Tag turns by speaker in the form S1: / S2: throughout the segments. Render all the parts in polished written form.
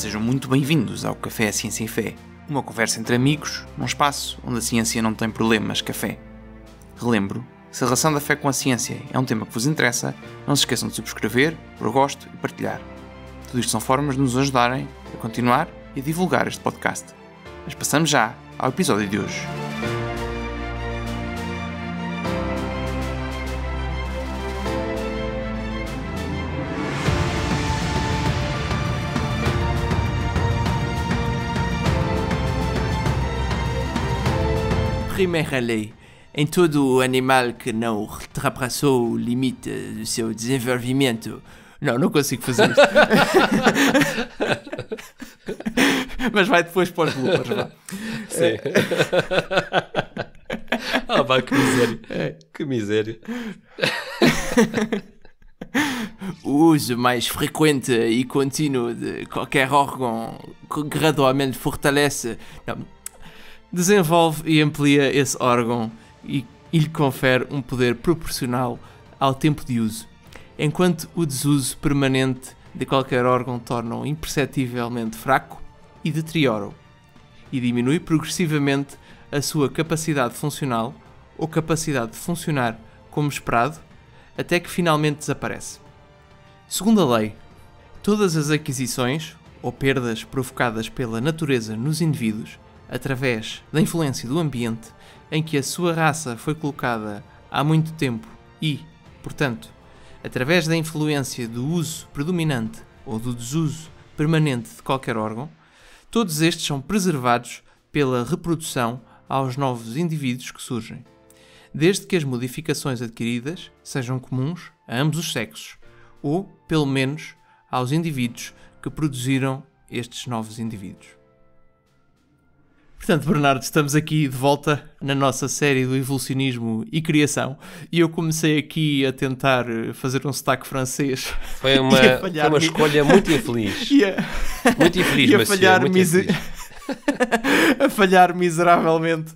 S1: Sejam muito bem-vindos ao Café a Ciência e Fé, uma conversa entre amigos, num espaço onde a ciência não tem problemas, café. Relembro, se a relação da fé com a ciência é um tema que vos interessa, não se esqueçam de subscrever, por gosto e partilhar. Tudo isto são formas de nos ajudarem a continuar e a divulgar este podcast. Mas passamos já ao episódio de hoje.
S2: Primeira lei. Em todo animal que não ultrapassou o limite do seu desenvolvimento. Não consigo fazer isto. Mas vai depois para os bloopers, vá.
S3: Sim. Pá, que miséria. Que miséria.
S2: O uso mais frequente e contínuo de qualquer órgão que gradualmente fortalece... desenvolve e amplia esse órgão e lhe confere um poder proporcional ao tempo de uso, enquanto o desuso permanente de qualquer órgão torna-o imperceptivelmente fraco e deteriora-o, e diminui progressivamente a sua capacidade funcional ou capacidade de funcionar como esperado, até que finalmente desaparece. Segundo a lei, todas as aquisições ou perdas provocadas pela natureza nos indivíduos através da influência do ambiente em que a sua raça foi colocada há muito tempo e, portanto, através da influência do uso predominante ou do desuso permanente de qualquer órgão, todos estes são preservados pela reprodução aos novos indivíduos que surgem, desde que as modificações adquiridas sejam comuns a ambos os sexos, ou, pelo menos, aos indivíduos que produziram estes novos indivíduos. Portanto, Bernardo, estamos aqui de volta na nossa série do evolucionismo e criação e eu comecei aqui a tentar fazer um sotaque francês.
S3: Foi uma escolha muito infeliz. Muito infeliz, mas muito infeliz.
S2: A falhar miseravelmente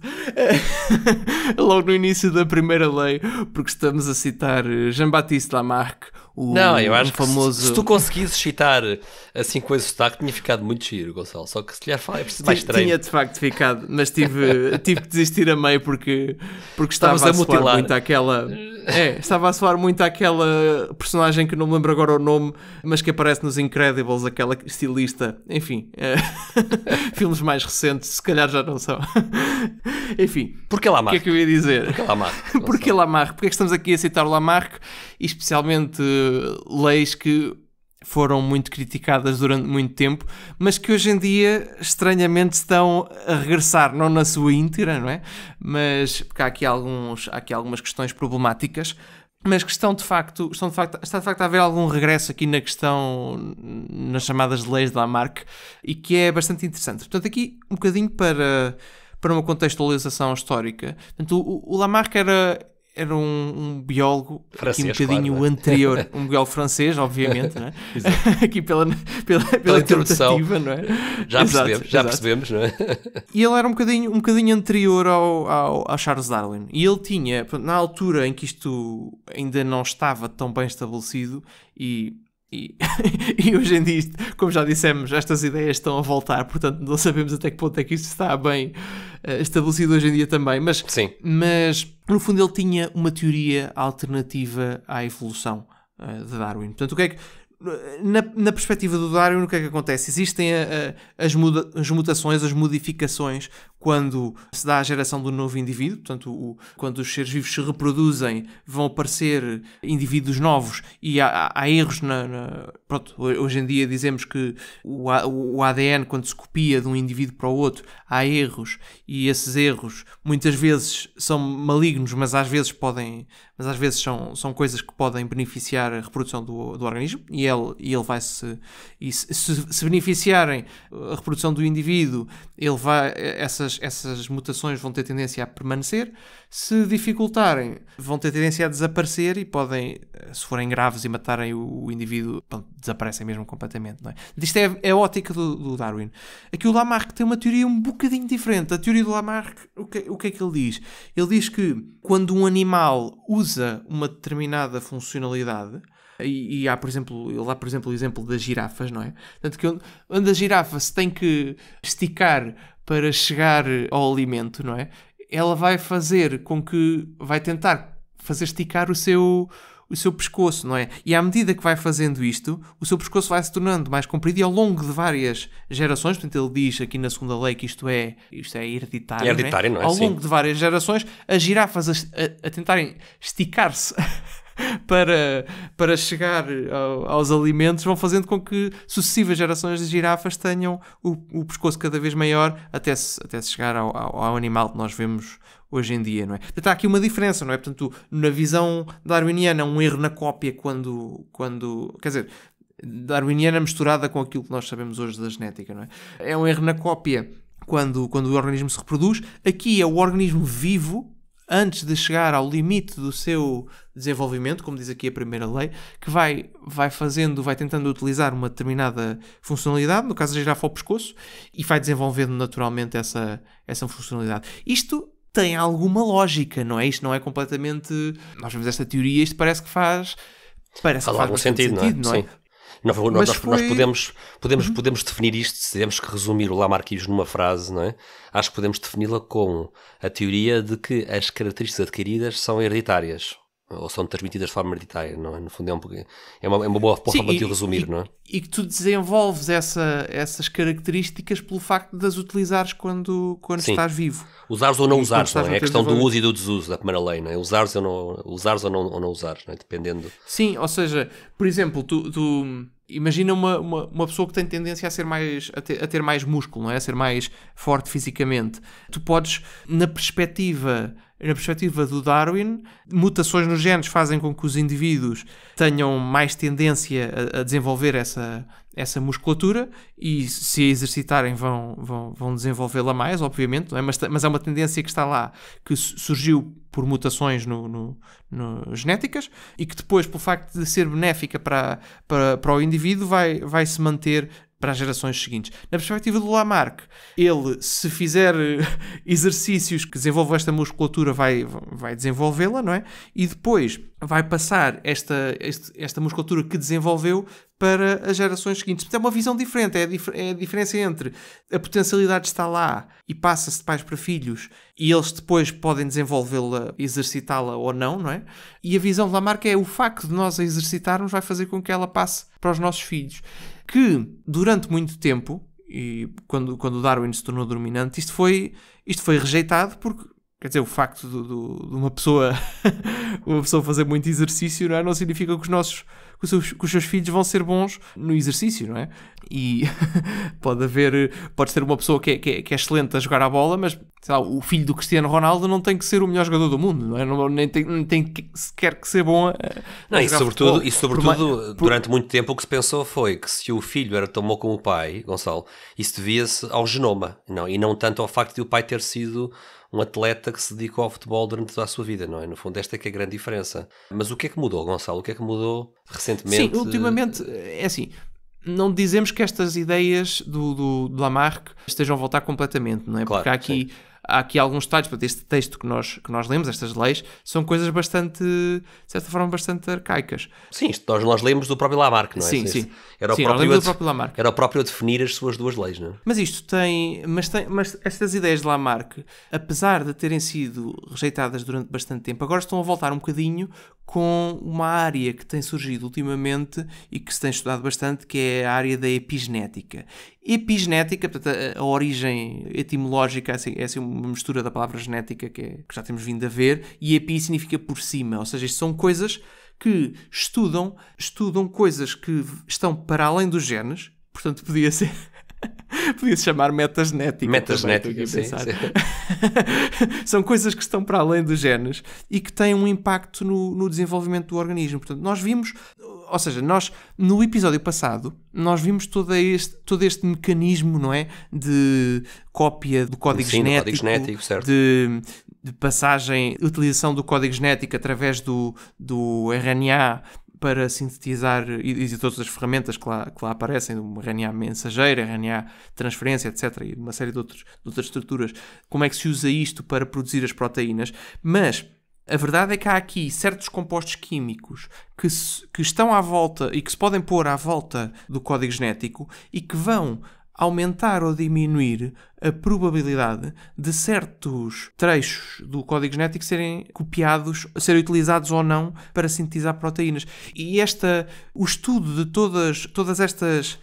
S2: logo no início da primeira lei, porque estamos a citar Jean-Baptiste Lamarck,
S3: eu acho
S2: famoso...
S3: que se tu conseguisses citar assim com esse sotaque, tinha ficado muito giro, Gonçalo. Só que se calhar é preciso mais treino.
S2: Tinha de facto ficado, mas tive que desistir a meio porque estava a soar muito àquela... estava a soar muito àquela personagem que não me lembro agora o nome, mas que aparece nos Incredibles, aquela estilista. Enfim, filmes mais recentes, se calhar já não são. Enfim,
S3: Porque Lamarck?
S2: O que é que eu ia dizer?
S3: Porque Lamarck?
S2: Porque Lamarck? Porque é que estamos aqui a citar o Lamarck, e especialmente leis que foram muito criticadas durante muito tempo, mas que hoje em dia, estranhamente, estão a regressar, não na sua íntegra, não é? Mas porque há aqui algumas questões problemáticas, mas que está de facto a haver algum regresso aqui na questão, nas chamadas leis de Lamarck, e que é bastante interessante. Portanto, aqui um bocadinho para uma contextualização histórica. Portanto, o Lamarck era um biólogo
S3: francês,
S2: aqui um bocadinho
S3: claro,
S2: anterior, um biólogo francês, obviamente, não é? Aqui pela
S3: introdução,
S2: não é?
S3: Já percebemos, não é?
S2: E ele era um bocadinho anterior ao Charles Darwin. E ele tinha, na altura em que isto ainda não estava tão bem estabelecido e hoje em dia, como já dissemos, estas ideias estão a voltar, portanto não sabemos até que ponto é que isto está bem estabelecido hoje em dia também, mas no fundo ele tinha uma teoria alternativa à evolução de Darwin. Portanto, o que é que na perspectiva do Darwin, o que é que acontece? Existem as mutações, as modificações quando se dá a geração do novo indivíduo, portanto, quando os seres vivos se reproduzem, vão aparecer indivíduos novos e há erros pronto, hoje em dia dizemos que o ADN, quando se copia de um indivíduo para o outro, há erros, e esses erros muitas vezes são malignos, mas às vezes são coisas que podem beneficiar a reprodução do organismo, e ele vai se beneficiarem a reprodução do indivíduo, essas mutações vão ter tendência a permanecer. Se dificultarem, vão ter tendência a desaparecer e podem, se forem graves e matarem o indivíduo, desaparecem mesmo completamente, não é? Isto é a ótica do Darwin. Aqui o Lamarck tem uma teoria um bocadinho diferente. A teoria do Lamarck, o que é que ele diz? Ele diz que quando um animal usa uma determinada funcionalidade, E há, por exemplo, o exemplo das girafas, não é? Portanto, que onde a girafa se tem que esticar para chegar ao alimento, não é? Ela vai tentar fazer esticar o seu pescoço, não é? E à medida que vai fazendo isto, o seu pescoço vai se tornando mais comprido e ao longo de várias gerações, portanto ele diz aqui na segunda lei que isto é hereditário,
S3: não é?
S2: Ao longo de várias gerações, as girafas a tentarem esticar-se para chegar aos alimentos vão fazendo com que sucessivas gerações de girafas tenham o pescoço cada vez maior até se chegar ao animal que nós vemos hoje em dia, não é? Portanto, há aqui uma diferença, não é? Portanto, na visão darwiniana, é um erro na cópia quando quer dizer, darwiniana misturada com aquilo que nós sabemos hoje da genética, não é? É um erro na cópia quando o organismo se reproduz. Aqui é o organismo vivo, antes de chegar ao limite do seu desenvolvimento, como diz aqui a primeira lei, que vai tentando utilizar uma determinada funcionalidade, no caso da girafa ao pescoço, e vai desenvolvendo naturalmente essa funcionalidade. Isto tem alguma lógica, não é? Isto não é completamente... Nós vemos esta teoria, isto parece que faz
S3: algum sentido, não é? Sim. Nós podemos definir isto, se temos que resumir o Lamarckismo numa frase, não é? Acho que podemos defini-la com a teoria de que as características adquiridas são hereditárias, ou são transmitidas de forma hereditária, não é? No fundo é uma boa forma de o resumir, não é?
S2: E que tu desenvolves essas características pelo facto de as utilizares quando estás vivo.
S3: Usares ou não usares, não é? É a questão do uso e do desuso da primeira lei, não é? Usares ou não usares, não é? Dependendo...
S2: Sim, ou seja, por exemplo, tu imagina uma pessoa que tem tendência a ter mais músculo, não é? A ser mais forte fisicamente. Tu podes, na perspectiva do Darwin, mutações nos genes fazem com que os indivíduos tenham mais tendência a desenvolver essa musculatura e se a exercitarem vão desenvolvê-la mais, obviamente, não é? Mas é uma tendência que está lá, que surgiu por mutações genéticas e que depois, pelo facto de ser benéfica para o indivíduo, vai se manter para as gerações seguintes. Na perspectiva do Lamarck, ele, se fizer exercícios que desenvolvam esta musculatura, vai desenvolvê-la, não é? E depois vai passar esta musculatura que desenvolveu para as gerações seguintes. Portanto, é uma visão diferente. É a diferença entre a potencialidade está lá e passa-se de pais para filhos e eles depois podem desenvolvê-la, exercitá-la ou não é? E a visão de Lamarck é o facto de nós a exercitarmos vai fazer com que ela passe para os nossos filhos. Que, durante muito tempo, e quando o Darwin se tornou dominante, isto foi rejeitado porque, quer dizer, o facto de uma pessoa fazer muito exercício, não é? Não significa que os seus filhos vão ser bons no exercício, não é? E pode ter uma pessoa que é excelente a jogar a bola, mas sei lá, o filho do Cristiano Ronaldo não tem que ser o melhor jogador do mundo, não é? Nem tem sequer que ser bom
S3: e sobretudo durante muito tempo o que se pensou foi que se o filho era tão bom como o pai, Gonçalo, isso devia-se ao genoma, e não tanto ao facto de o pai ter sido um atleta que se dedicou ao futebol durante toda a sua vida, não é? No fundo, esta é que é a grande diferença. Mas o que é que mudou, Gonçalo? O que é que mudou recentemente?
S2: Sim, ultimamente, é assim, não dizemos que estas ideias do Lamarck estejam a voltar completamente, não é?
S3: Claro,
S2: porque há aqui alguns detalhes, para este texto que nós lemos, estas leis, são coisas bastante, de certa forma, bastante arcaicas.
S3: Sim, isto nós lemos do próprio Lamarck, não é?
S2: Sim.
S3: Era o próprio Lamarck. Era o próprio a definir as suas duas leis, não é?
S2: Mas mas estas ideias de Lamarck, apesar de terem sido rejeitadas durante bastante tempo, agora estão a voltar um bocadinho com uma área que tem surgido ultimamente e que se tem estudado bastante, que é a área da epigenética. Epigenética, portanto, a origem etimológica é assim uma mistura da palavra genética que já temos vindo a ver, e epi significa por cima, ou seja, isto são coisas que estudam coisas que estão para além dos genes, portanto podia-se chamar metagenética.
S3: Metagenética, sim.
S2: São coisas que estão para além dos genes e que têm um impacto no desenvolvimento do organismo. Portanto, nós vimos, ou seja, no episódio passado, nós vimos todo este mecanismo, não é? De cópia do código genético,
S3: certo.
S2: De passagem, utilização do código genético através do RNA para sintetizar, e de todas as ferramentas que lá aparecem, uma RNA mensageira, RNA transferência, etc., e uma série de outras estruturas, como é que se usa isto para produzir as proteínas. Mas A verdade é que há aqui certos compostos químicos que estão à volta e que se podem pôr à volta do código genético e que vão aumentar ou diminuir a probabilidade de certos trechos do código genético serem copiados, serem utilizados ou não para sintetizar proteínas. E o estudo de todas estas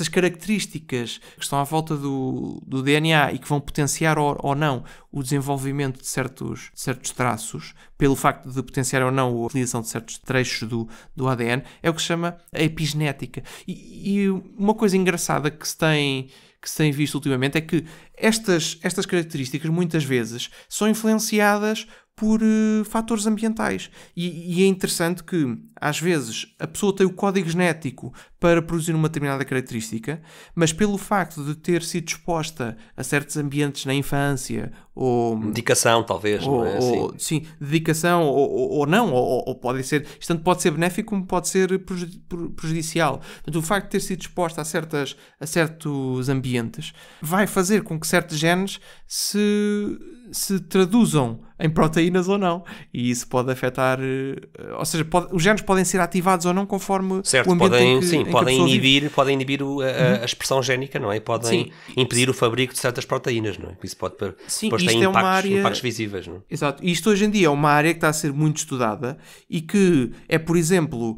S2: características que estão à volta do DNA e que vão potenciar ou não o desenvolvimento de certos traços, pelo facto de potenciar ou não a utilização de certos trechos do ADN, é o que se chama a epigenética. E uma coisa engraçada que se tem visto ultimamente é que estas características muitas vezes são influenciadas por fatores ambientais. E é interessante que, às vezes, a pessoa tem o código genético para produzir uma determinada característica, mas pelo facto de ter sido exposta a certos ambientes na infância, ou...
S3: dedicação, talvez, não é assim?
S2: Sim, dedicação, ou não, ou pode ser... Isto tanto pode ser benéfico como pode ser prejudicial. Portanto, o facto de ter sido exposta a certos ambientes vai fazer com que certos genes se traduzam em proteínas ou não. E isso pode afetar... Ou seja, os genes podem ser ativados ou não conforme
S3: certo,
S2: o ambiente
S3: podem inibir a expressão génica, não é? E podem impedir o fabrico de certas proteínas, não é? Isso pode depois ter impactos visíveis, não é?
S2: Exato. E isto hoje em dia é uma área que está a ser muito estudada e que por exemplo,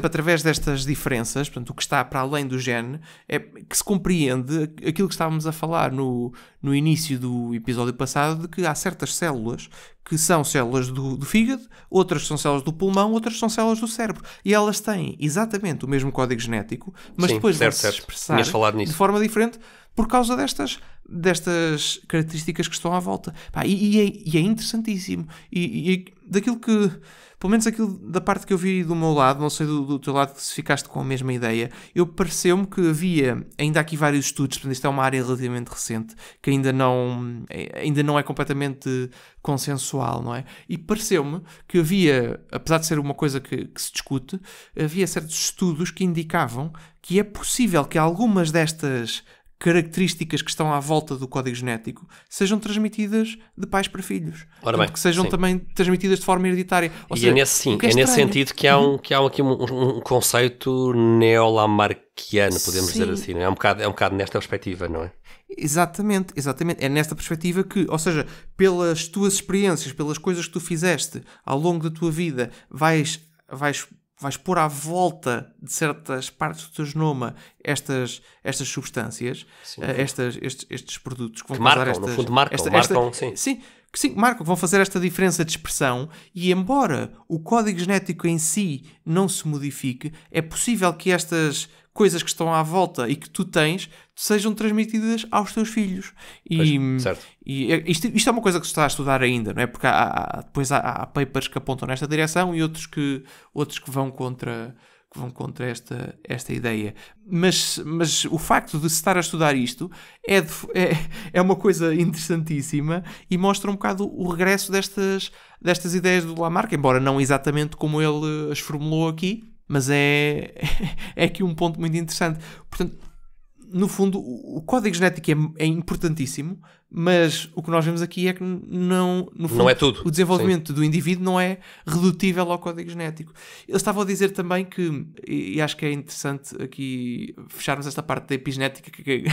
S2: através destas diferenças, portanto, o que está para além do gene, é que se compreende aquilo que estávamos a falar no início do episódio passado, de que há certas células que são células do fígado, outras são células do pulmão, outras são células do cérebro. E elas têm exatamente o mesmo código genético, mas depois vão se expressar de forma diferente por causa destas características que estão à volta. E é interessantíssimo. E daquilo que... Pelo menos aquilo da parte que eu vi do meu lado, não sei do teu lado se ficaste com a mesma ideia, pareceu-me que havia ainda aqui vários estudos, portanto isto é uma área relativamente recente, que ainda não é completamente consensual, não é? E pareceu-me que havia, apesar de ser uma coisa que se discute, havia certos estudos que indicavam que é possível que algumas destas características que estão à volta do código genético sejam transmitidas de pais para filhos.
S3: Ora bem,
S2: que sejam também transmitidas de forma hereditária.
S3: É nesse sentido que há aqui um conceito neolamarckiano, podemos dizer assim. Não é? É um bocado nesta perspectiva, não é?
S2: Exatamente. É nesta perspectiva que, ou seja, pelas tuas experiências, pelas coisas que tu fizeste ao longo da tua vida, vais pôr à volta de certas partes do teu genoma estas substâncias, estes produtos que vão
S3: marcam, no fundo marcam.
S2: Sim, marcam, que vão fazer esta diferença de expressão, e embora o código genético em si não se modifique, é possível que estas coisas que estão à volta e que tu tens sejam transmitidas aos teus filhos.
S3: Certo.
S2: E isto é uma coisa que se está a estudar ainda, não é? Porque depois há papers que apontam nesta direção e outros que vão contra esta ideia. Mas o facto de se estar a estudar isto é uma coisa interessantíssima e mostra um bocado o regresso destas ideias do Lamarck, embora não exatamente como ele as formulou aqui, mas é aqui um ponto muito interessante. Portanto, no fundo, o código genético é importantíssimo, mas o que nós vemos aqui é que no fundo,
S3: não é tudo.
S2: O desenvolvimento do indivíduo não é redutível ao código genético. Eles estavam a dizer também que, e acho que é interessante aqui fecharmos esta parte da epigenética, que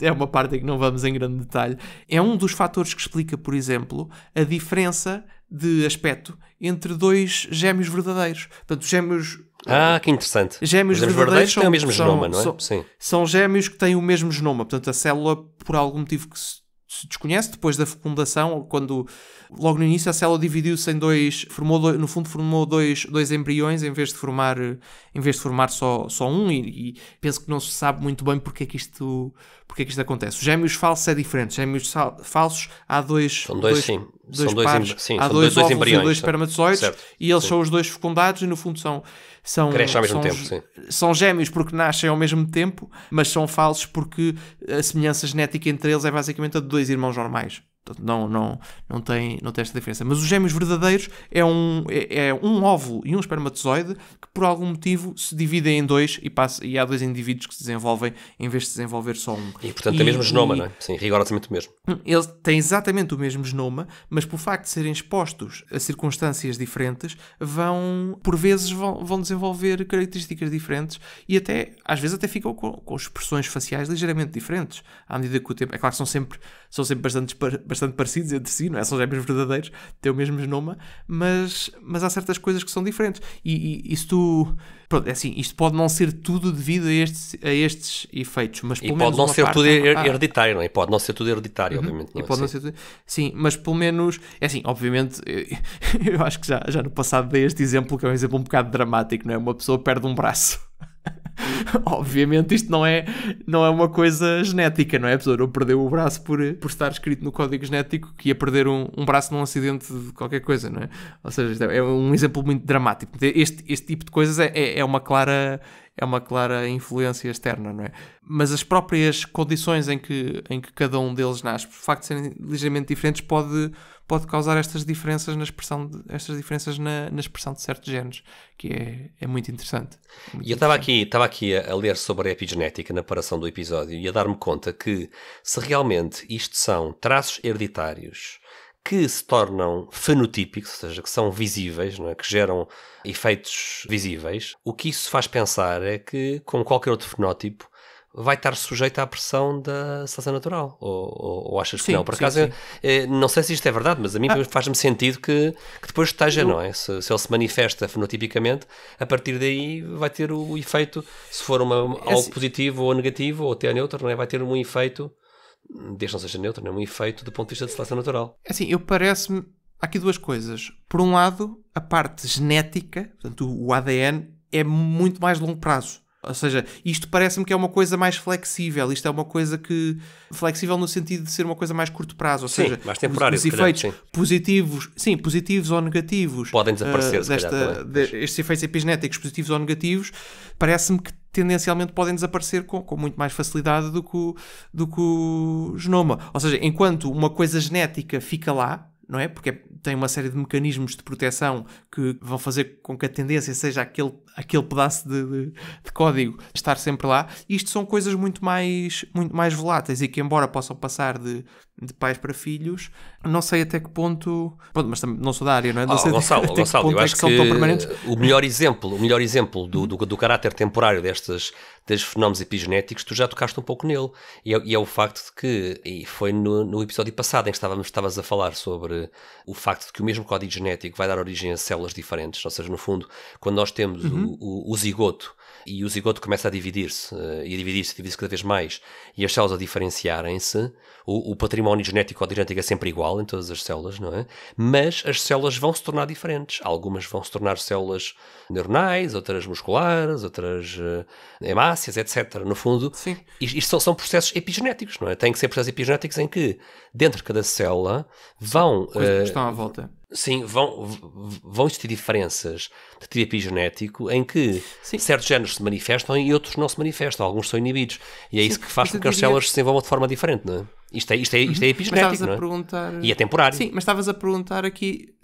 S2: é uma parte em que não vamos em grande detalhe, é um dos fatores que explica, por exemplo, a diferença de aspecto entre dois gêmeos verdadeiros. Portanto,
S3: que interessante.
S2: Gêmeos verdadeiros
S3: têm o mesmo genoma, não é?
S2: São gêmeos que têm o mesmo genoma. Portanto, a célula, por algum motivo que se desconhece, depois da fecundação, quando logo no início a célula dividiu-se em dois, formou dois embriões em vez de formar só um, e penso que não se sabe muito bem porque é que isto acontece. Os gêmeos falsos é diferente. Gêmeos falsos há dois óvulos
S3: embriões,
S2: e dois espermatozoides, e eles são os dois fecundados e no fundo
S3: crescem ao mesmo tempo, sim.
S2: São gêmeos porque nascem ao mesmo tempo, mas são falsos porque a semelhança genética entre eles é basicamente a de dois irmãos normais. Não tem esta diferença. Mas os gêmeos verdadeiros é um óvulo e um espermatozoide que por algum motivo se dividem em dois e há dois indivíduos que se desenvolvem em vez de se desenvolver só um.
S3: E portanto tem o mesmo genoma, não é? Sim, rigorosamente o mesmo.
S2: Eles têm exatamente o mesmo genoma, mas por facto de serem expostos a circunstâncias diferentes, por vezes vão desenvolver características diferentes e às vezes até ficam com expressões faciais ligeiramente diferentes à medida que o tempo... É claro que são sempre bastante parecidos entre si, não é? São gêmeos verdadeiros, têm o mesmo genoma, mas há certas coisas que são diferentes. E se tu... Pronto, é assim, isto pode não ser tudo devido a estes efeitos, mas pelo menos
S3: pode não ser tudo hereditário, não é? Pode não ser tudo hereditário, obviamente. Não,
S2: pode não ser tudo... Sim, mas pelo menos... É assim, obviamente, eu acho que já no passado dei este exemplo, que é um exemplo um bocado dramático, não é? Uma pessoa perde um braço. Obviamente isto não é uma coisa genética, não é? A pessoa não perdeu o braço por estar escrito no código genético que ia perder um braço num acidente de qualquer coisa, não é? Ou seja, isto é um exemplo muito dramático. Este tipo de coisas é uma clara influência externa, não é? Mas as próprias condições em que cada um deles nasce, por facto de serem ligeiramente diferentes, pode causar estas diferenças na expressão de certos genes, que é muito interessante.
S3: E eu estava aqui a ler sobre a epigenética na preparação do episódio e a dar-me conta que se realmente isto são traços hereditários que se tornam fenotípicos, ou seja, que são visíveis, não é? Que geram efeitos visíveis, o que isso faz pensar é que, como qualquer outro fenótipo, vai estar sujeito à pressão da seleção natural. Ou achas que não? Por acaso, não sei se isto é verdade, mas a mim faz-me sentido que depois esteja, não é? Se ele se manifesta fenotipicamente, a partir daí vai ter o efeito, se for algo positivo ou negativo, ou até neutro, não é? Vai ter um efeito, desde que não seja neutro, não é? Um efeito do ponto de vista de seleção natural.
S2: Assim, parece-me... Há aqui duas coisas. Por um lado, a parte genética, portanto, o ADN, é muito mais longo prazo. Ou seja, isto parece-me que é uma coisa mais flexível. Isto é uma coisa que... Flexível no sentido de ser uma coisa mais curto prazo. Ou seja,
S3: mais temporário,
S2: os efeitos positivos ou negativos...
S3: Podem desaparecer,
S2: estes efeitos epigenéticos positivos ou negativos, parece-me que tendencialmente podem desaparecer com muito mais facilidade do que o genoma. Ou seja, enquanto uma coisa genética fica lá, não é? Porque tem uma série de mecanismos de proteção que vão fazer com que a tendência seja aquele pedaço de código estar sempre lá. Isto são coisas muito mais voláteis e que, embora possam passar de pais para filhos, não sei até que ponto... Pronto, mas também não sou da área, não é? Não sei
S3: Gonçalo, eu acho que o melhor exemplo do caráter temporário destes fenómenos epigenéticos, tu já tocaste um pouco nele. E é o facto de que, e foi no episódio passado em que estavas a falar sobre o facto de que o mesmo código genético vai dar origem a células diferentes. Ou seja, no fundo, quando nós temos o zigoto, e o zigoto começa a dividir-se, e a dividir-se cada vez mais, e as células a diferenciarem-se, o património genético é sempre igual em todas as células, não é? Mas as células vão se tornar diferentes. Algumas vão se tornar células neuronais, outras musculares, outras hemácias, etc. No fundo, isto são processos epigenéticos, não é? Tem que ser processos epigenéticos em que, dentro de cada célula, vão...
S2: Coisas que estão à volta.
S3: Sim, vão existir diferenças de tipo epigenético em que certos géneros se manifestam e outros não se manifestam, alguns são inibidos. E é isso que faz com que as células se desenvolvam de forma diferente, não é? Isto é epigenético, não é? E é temporário.
S2: Sim, mas estavas a perguntar aqui...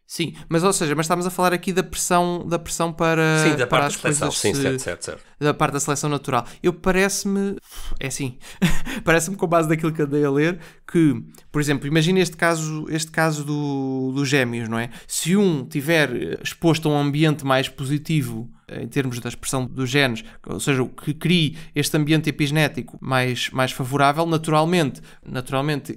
S2: Sim, mas estamos a falar aqui da pressão para...
S3: Sim, da parte
S2: da seleção,
S3: certo.
S2: Da parte da seleção natural. Parece-me com base daquilo que andei a ler, que, por exemplo, imagina este caso dos gêmeos, não é? Se um tiver exposto a um ambiente mais positivo em termos da expressão dos genes, ou seja, que crie este ambiente epigenético mais favorável, naturalmente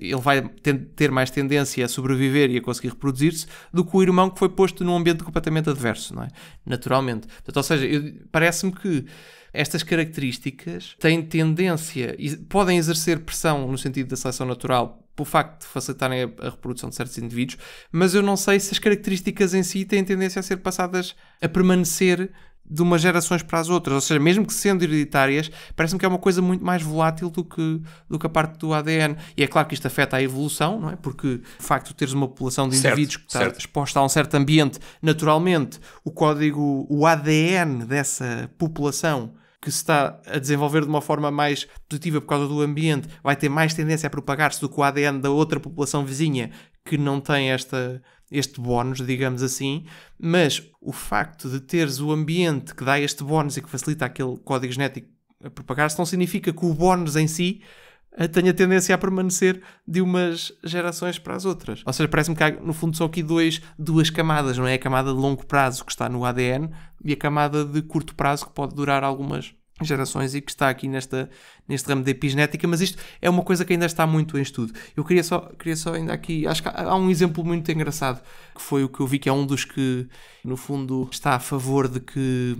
S2: ele vai ter mais tendência a sobreviver e a conseguir reproduzir-se do que o irmão que foi posto num ambiente completamente adverso, não é? Naturalmente. Portanto, ou seja, parece-me que estas características têm tendência e podem exercer pressão no sentido da seleção natural pelo facto de facilitarem a reprodução de certos indivíduos, mas eu não sei se as características em si têm tendência a ser passadas a permanecer de umas gerações para as outras. Ou seja, mesmo que sendo hereditárias, parece-me que é uma coisa muito mais volátil do que a parte do ADN. E é claro que isto afeta a evolução, não é? Porque o facto de teres uma população de indivíduos que está exposta a um certo ambiente, naturalmente, o ADN dessa população que se está a desenvolver de uma forma mais positiva por causa do ambiente vai ter mais tendência a propagar-se do que o ADN da outra população vizinha que não tem este bónus, digamos assim, mas o facto de teres o ambiente que dá este bónus e que facilita aquele código genético a propagar-se não significa que o bónus em si tenha tendência a permanecer de umas gerações para as outras. Ou seja, parece-me que há, no fundo, são aqui duas camadas, não é? A camada de longo prazo que está no ADN e a camada de curto prazo que pode durar algumas gerações e que está aqui neste ramo da epigenética, mas isto é uma coisa que ainda está muito em estudo. Eu queria só ainda aqui, acho que há um exemplo muito engraçado, que foi o que eu vi, que é um dos que, no fundo, está a favor de que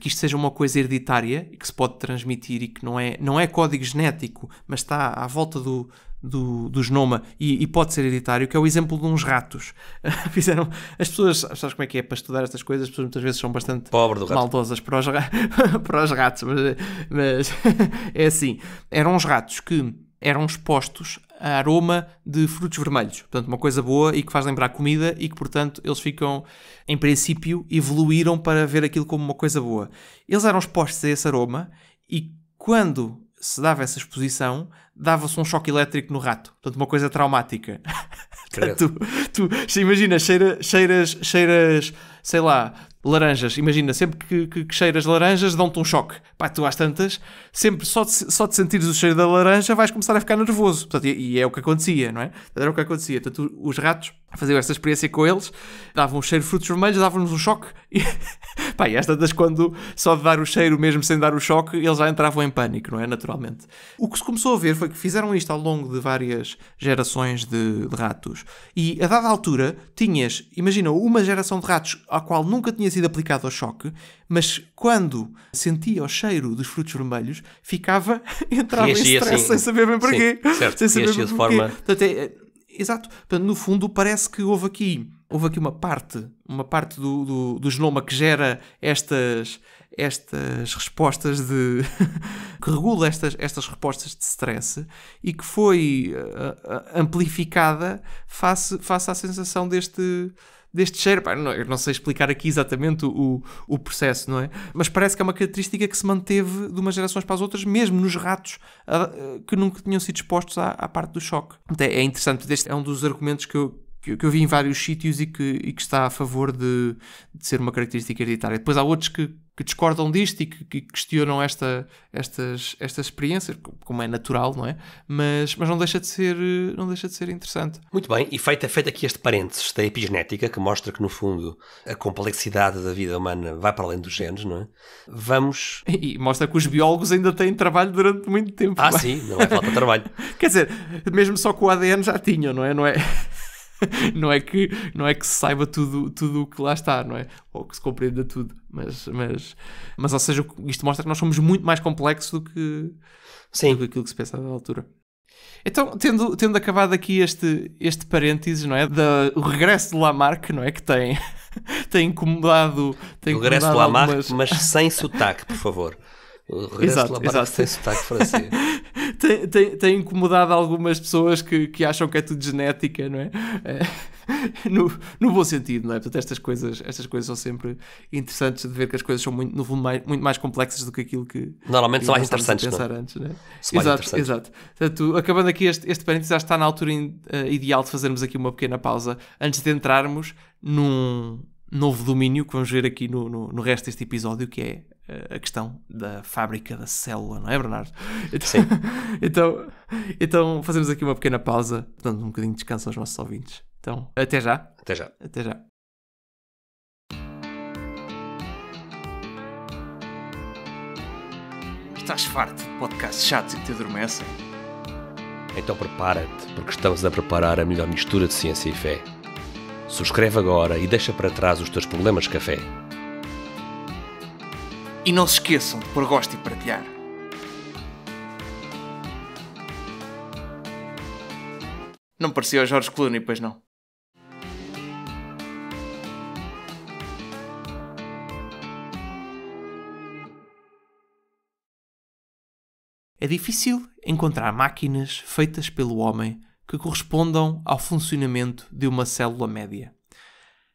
S2: isto seja uma coisa hereditária e que se pode transmitir e que não é código genético, mas está à volta do genoma e pode ser hereditário, que é o exemplo de uns ratos. Fizeram as pessoas, sabes como é que é para estudar estas coisas? As pessoas muitas vezes são bastante maldosas para os ratos, mas é assim, eram uns ratos que eram expostos a aroma de frutos vermelhos, portanto uma coisa boa e que faz lembrar comida e que portanto eles ficam, em princípio, evoluíram para ver aquilo como uma coisa boa. Eles eram expostos a esse aroma e quando se dava essa exposição, dava-se um choque elétrico no rato. Portanto, uma coisa traumática. tu imagina, cheiras, sei lá, laranjas. Imagina, sempre que cheiras laranjas, dão-te um choque. Pá, tu às tantas, sempre só de sentires o cheiro da laranja, vais começar a ficar nervoso. Portanto, e é o que acontecia, não é? Era o que acontecia. Portanto, os ratos faziam essa experiência com eles, davam um cheiro de frutos vermelhos, davam-nos um choque. Pá, e às tantas, quando só de dar o cheiro, mesmo sem dar o choque, eles já entravam em pânico, não é? Naturalmente. O que se começou a ver foi que fizeram isto ao longo de várias gerações de ratos. E a dada altura, tinhas, imagina, uma geração de ratos à qual nunca tinha sido aplicado o choque, mas quando sentia o cheiro dos frutos vermelhos, entrava em stress assim, sem saber bem porquê.
S3: Sim, certo. Sem saber bem porquê. Forma...
S2: Portanto, exato. Portanto, no fundo, parece que houve aqui uma parte do genoma que gera estas respostas que regula estas respostas de stress e que foi amplificada face à sensação deste cheiro. Pá, eu não sei explicar aqui exatamente o processo, não é? Mas parece que é uma característica que se manteve de umas gerações para as outras, mesmo nos ratos que nunca tinham sido expostos à parte do choque. Então, é interessante. Este é um dos argumentos que eu vi em vários sítios e que está a favor de ser uma característica hereditária. Depois há outros que discordam disto e que questionam estas experiências, como é natural, não é? Mas não deixa de ser interessante.
S3: Muito bem, e feito aqui este parênteses da epigenética, que mostra que, no fundo, a complexidade da vida humana vai para além dos genes, não é? Vamos...
S2: E mostra que os biólogos ainda têm trabalho durante muito tempo.
S3: Ah, sim, não é falta de trabalho.
S2: Quer dizer, mesmo só com o ADN já tinham, não é? Não é que se saiba tudo o que lá está, não é? Ou que se compreenda tudo. Mas ou seja, isto mostra que nós somos muito mais complexos do que aquilo que se pensa à altura. Então, tendo acabado aqui este parênteses, não é? O regresso de Lamarck, não é? Que tem incomodado...
S3: O regresso de Lamarck, mas sem sotaque, por favor. O regresso de Lamarck sem sotaque francês.
S2: Tem incomodado algumas pessoas que acham que é tudo genética, não é? No bom sentido, não é? Portanto, estas coisas são sempre interessantes de ver que as coisas são no fundo muito mais complexas do que aquilo que
S3: normalmente são mais interessantes,
S2: pensar antes, não é?
S3: Exato.
S2: Portanto, acabando aqui este parênteses, já está na altura ideal de fazermos aqui uma pequena pausa antes de entrarmos num novo domínio que vamos ver aqui no resto deste episódio, que é a questão da fábrica da célula, não é, Bernardo?
S3: Sim.
S2: Então fazemos aqui uma pequena pausa, dando um bocadinho de descanso aos nossos ouvintes. Então, até já.
S3: Até já.
S2: Até já.
S1: Estás farto de podcasts chatos e que te adormecem?
S3: Então prepara-te, porque estamos a preparar a melhor mistura de ciência e fé. Subscreve agora e deixa para trás os teus problemas de café.
S1: E não se esqueçam de pôr gosto e partilhar. Não parecia o George Clooney, pois não?
S2: É difícil encontrar máquinas feitas pelo homem que correspondam ao funcionamento de uma célula média.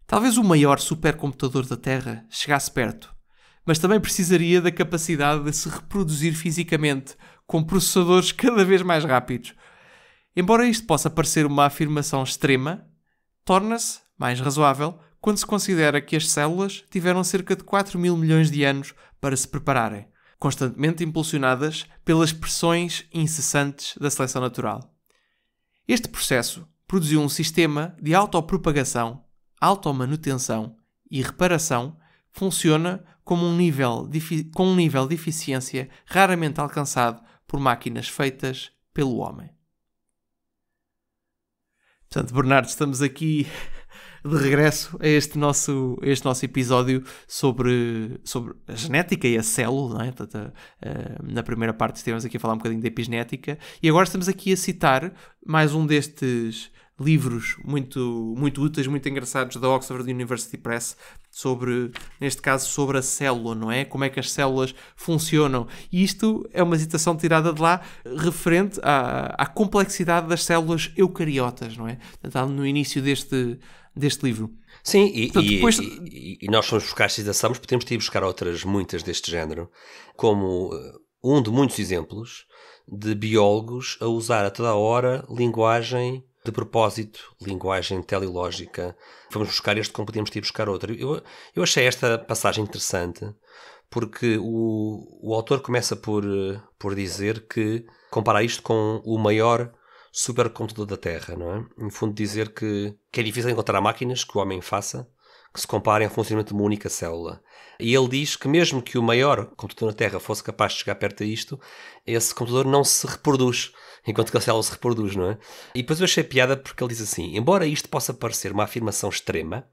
S2: Talvez o maior supercomputador da Terra chegasse perto, mas também precisaria da capacidade de se reproduzir fisicamente, com processadores cada vez mais rápidos. Embora isto possa parecer uma afirmação extrema, torna-se mais razoável quando se considera que as células tiveram cerca de 4 mil milhões de anos para se prepararem, constantemente impulsionadas pelas pressões incessantes da seleção natural. Este processo produziu um sistema de autopropagação, automanutenção e reparação que funciona como com um nível de eficiência raramente alcançado por máquinas feitas pelo homem. Portanto, Bernardo, estamos aqui de regresso a este nosso episódio sobre a genética e a célula, não é? Portanto, na primeira parte estivemos aqui a falar um bocadinho da epigenética e agora estamos aqui a citar mais um destes livros muito, muito úteis, muito engraçados da Oxford University Press neste caso, sobre a célula, não é? Como é que as células funcionam. E isto é uma citação tirada de lá referente à complexidade das células eucariotas, não é? Portanto, no início deste livro.
S3: Sim, e nós fomos buscar citação, mas podemos ir buscar outras, muitas deste género, como um de muitos exemplos de biólogos a usar a toda a hora linguagem de propósito, linguagem teleológica. Vamos buscar este como podíamos ir buscar outro. Eu achei esta passagem interessante porque o autor começa por dizer que compara isto com o maior supercomputador da Terra, não é? No fundo dizer que é difícil encontrar máquinas que o homem faça que se comparem ao funcionamento de uma única célula. E ele diz que mesmo que o maior computador na Terra fosse capaz de chegar perto a isto, esse computador não se reproduz, enquanto que a célula se reproduz, não é? E depois eu achei piada porque ele diz assim, embora isto possa parecer uma afirmação extrema,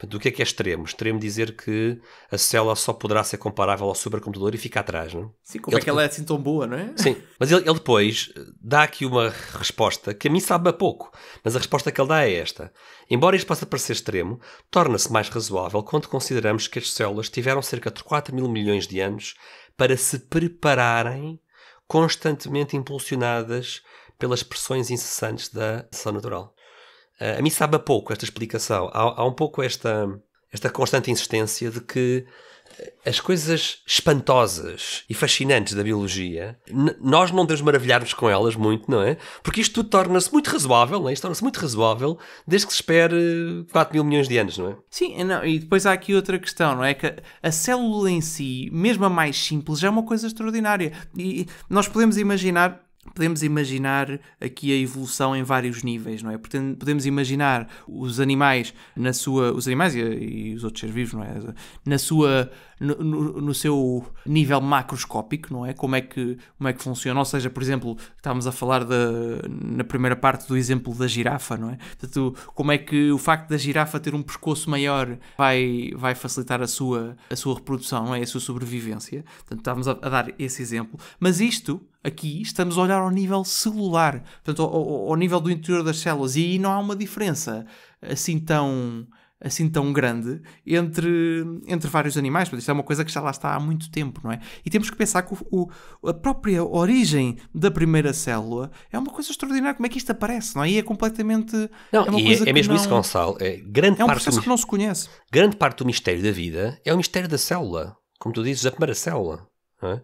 S3: do que é extremo? Extremo dizer que a célula só poderá ser comparável ao supercomputador e fica atrás, não é?
S2: Sim, como é que ela é assim tão boa, não é?
S3: Sim, mas ele depois dá aqui uma resposta que a mim sabe a pouco, mas a resposta que ele dá é esta. Embora isto possa parecer extremo, torna-se mais razoável quando consideramos que as células tiveram cerca de 4 mil milhões de anos para se prepararem, constantemente impulsionadas pelas pressões incessantes da seleção natural. A mim sabe a pouco esta explicação. Há um pouco esta constante insistência de que as coisas espantosas e fascinantes da biologia, nós não devemos maravilhar-nos com elas muito, não é? Porque isto tudo torna-se muito razoável, não é? Isto torna-se muito razoável desde que se espere 4 mil milhões de anos, não é?
S2: Sim, não, e depois há aqui outra questão, não é? Que a célula em si, mesmo a mais simples, já é uma coisa extraordinária. E nós podemos imaginar aqui a evolução em vários níveis, não é? Podemos imaginar os animais os animais e os outros seres vivos, não é? No seu nível macroscópico, não é? Como é que funciona? Ou seja, por exemplo, estávamos a falar na primeira parte do exemplo da girafa, não é? Portanto, como é que o facto da girafa ter um pescoço maior vai facilitar a sua reprodução, não é? A sua sobrevivência. Portanto, estávamos a dar esse exemplo. Mas aqui estamos a olhar ao nível celular, portanto, ao nível do interior das células, e aí não há uma diferença assim tão grande entre vários animais. Isto é uma coisa que já lá está há muito tempo, não é? E temos que pensar que a própria origem da primeira célula é uma coisa extraordinária. Como é que isto aparece, não é? E é completamente...
S3: Não, é uma coisa mesmo isso, Gonçalo.
S2: É um processo que não se conhece.
S3: Grande parte do mistério da vida é o mistério da célula. Como tu dizes, da primeira célula.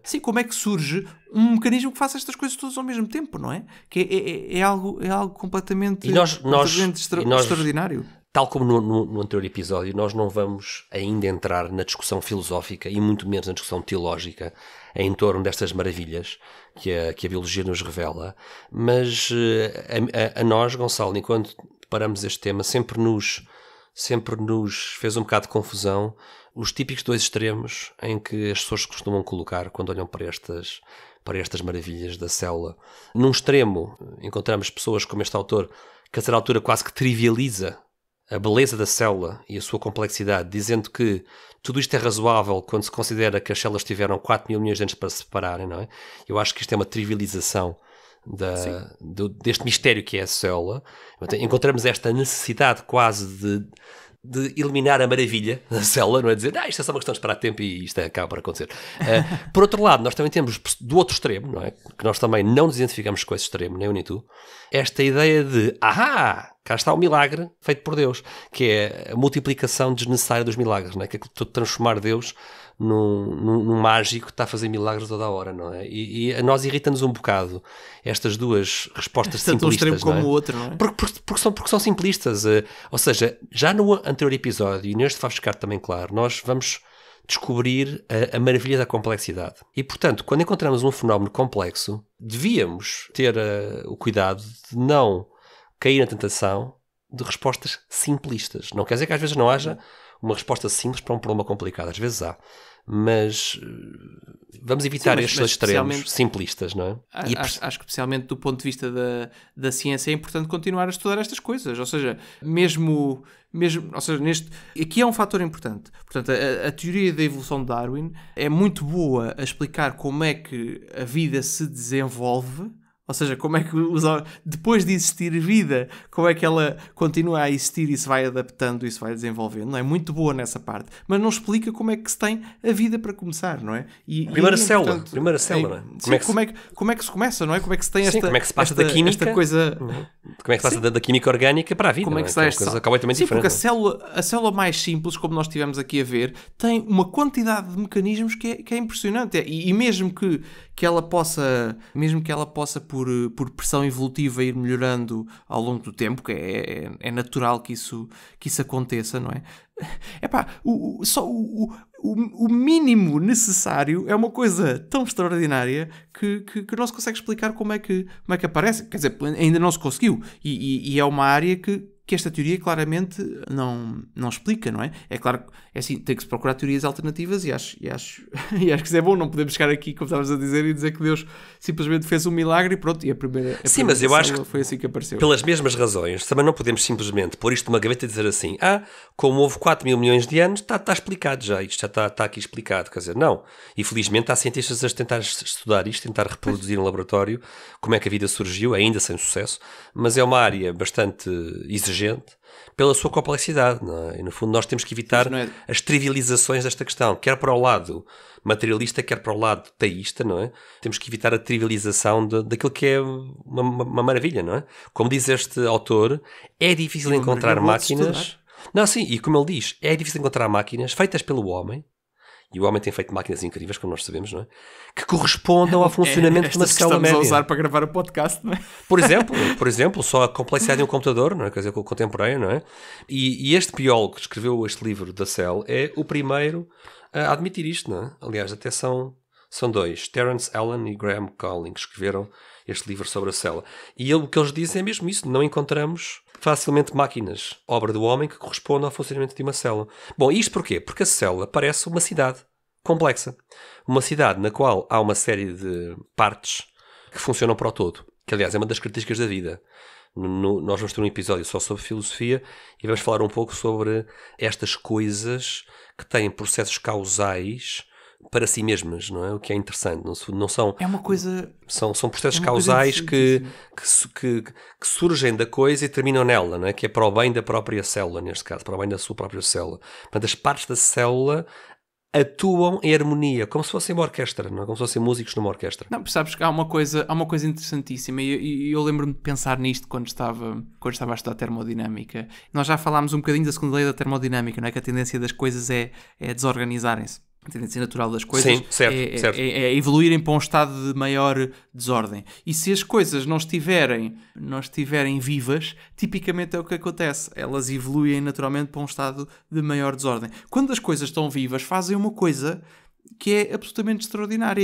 S2: Sim, como é que surge um mecanismo que faça estas coisas todas ao mesmo tempo, não é? Que é algo completamente extraordinário.
S3: Tal como no anterior episódio, nós não vamos ainda entrar na discussão filosófica e muito menos na discussão teológica em torno destas maravilhas que a biologia nos revela, mas a nós, Gonçalo, enquanto paramos este tema, sempre nos fez um bocado de confusão os típicos dois extremos em que as pessoas costumam colocar quando olham para estas maravilhas da célula. Num extremo, encontramos pessoas como este autor, que a certa altura quase que trivializa a beleza da célula e a sua complexidade, dizendo que tudo isto é razoável quando se considera que as células tiveram 4 mil milhões de anos para se separarem, não é? Eu acho que isto é uma trivialização deste mistério que é a célula. Encontramos esta necessidade quase de eliminar a maravilha da célula, não é dizer, isto é só uma questão de esperar tempo e isto acaba por acontecer. Por outro lado, nós também temos do outro extremo, não é? Que nós também não nos identificamos com esse extremo, nem eu nem tu, esta ideia de, cá está o milagre feito por Deus, que é a multiplicação desnecessária dos milagres, não é? Que é transformar Deus num mágico que está a fazer milagres toda a hora, não é? E a nós irrita-nos um bocado estas duas respostas
S2: tanto
S3: simplistas,
S2: um extremo
S3: não é?
S2: como o outro, não é?
S3: Porque são simplistas. Ou seja, já no anterior episódio, e neste vai ficar também claro, nós vamos descobrir a maravilha da complexidade. E, portanto, quando encontramos um fenómeno complexo, devíamos ter o cuidado de não cair na tentação de respostas simplistas. Não quer dizer que às vezes não haja uma resposta simples para um problema complicado. Às vezes há. Mas vamos evitar estes extremos simplistas, não é?
S2: Acho que especialmente do ponto de vista da ciência é importante continuar a estudar estas coisas. Ou seja, mesmo ou seja, aqui é um fator importante. Portanto, a teoria da evolução de Darwin é muito boa a explicar como é que a vida se desenvolve. Ou seja, como é que depois de existir vida, como é que ela continua a existir e se vai adaptando e se vai desenvolvendo, não é? Muito boa nessa parte, mas não explica como é que se tem a vida para começar, não é?
S3: Primeira célula, não é?
S2: Como é que se começa, não é? Como é que se tem
S3: como é que se passa da química,
S2: coisa...
S3: Como é que se passa da química orgânica para a vida,
S2: como é que se dá
S3: esta coisa completamente diferente.
S2: Porque a célula mais simples, como nós estivemos aqui a ver, tem uma quantidade de mecanismos que é impressionante. E mesmo que ela possa por pressão evolutiva ir melhorando ao longo do tempo, que é natural que isso aconteça, não é? Epá, o mínimo necessário é uma coisa tão extraordinária que não se consegue explicar como é que aparece. Quer dizer, ainda não se conseguiu. E é uma área que esta teoria claramente não explica, não é? É claro que é assim, tem que se procurar teorias alternativas e acho que isso é bom. Não podemos chegar aqui, como estavas a dizer, e dizer que Deus simplesmente fez um milagre e pronto, e a primeira
S3: mas eu acho que
S2: foi assim que apareceu.
S3: Pelas mesmas razões, também não podemos simplesmente pôr isto numa gaveta e dizer assim, como houve 4 mil milhões de anos, está explicado já, isto já está aqui explicado. Quer dizer, não. E felizmente há cientistas a tentar estudar isto, tentar reproduzir no laboratório como é que a vida surgiu, ainda sem sucesso, mas é uma área bastante exigente pela sua complexidade, não é? E no fundo nós temos que evitar as trivializações desta questão, quer para o lado materialista, quer para o lado teísta, não é? Temos que evitar a trivialização daquilo que é uma maravilha, não é? Como diz este autor, é difícil encontrar máquinas... Não, sim, e como ele diz, é difícil encontrar máquinas feitas pelo homem, e o homem tem feito máquinas incríveis, como nós sabemos, não é? Que correspondam ao funcionamento de uma célula média.
S2: Estamos a usar para gravar o podcast, não é?
S3: Por exemplo, só a complexidade de um computador, não é? Quer dizer, com o contemporâneo, não é? E este biólogo que escreveu este livro da Cell é o primeiro a admitir isto, não é? Aliás, até são dois, Terence Allen e Graham Collins, que escreveram este livro sobre a célula. E o que eles dizem é mesmo isso, não encontramos facilmente máquinas, obra do homem, que correspondam ao funcionamento de uma célula. Bom, isto porquê? Porque a célula parece uma cidade complexa. Uma cidade na qual há uma série de partes que funcionam para o todo, que aliás é uma das características da vida. Nós vamos ter um episódio só sobre filosofia e vamos falar um pouco sobre estas coisas que têm processos causais para si mesmas, não é? O que é interessante. Não são...
S2: É uma coisa...
S3: São processos causais que surgem da coisa e terminam nela, não é? Que é para o bem da própria célula, neste caso, para o bem da sua própria célula. Portanto, as partes da célula atuam em harmonia, como se fossem uma orquestra, não é? Como se fossem músicos numa orquestra.
S2: Não, sabes que há uma coisa interessantíssima e eu lembro-me de pensar nisto quando estava a estudar termodinâmica. Nós já falámos um bocadinho da segunda lei da termodinâmica, não é? Que a tendência das coisas é desorganizarem-se. A tendência natural das coisas.
S3: Sim, certo.
S2: É evoluírem para um estado de maior desordem. E se as coisas não estiverem vivas, tipicamente é o que acontece. Elas evoluem naturalmente para um estado de maior desordem. Quando as coisas estão vivas, fazem uma coisa que é absolutamente extraordinária.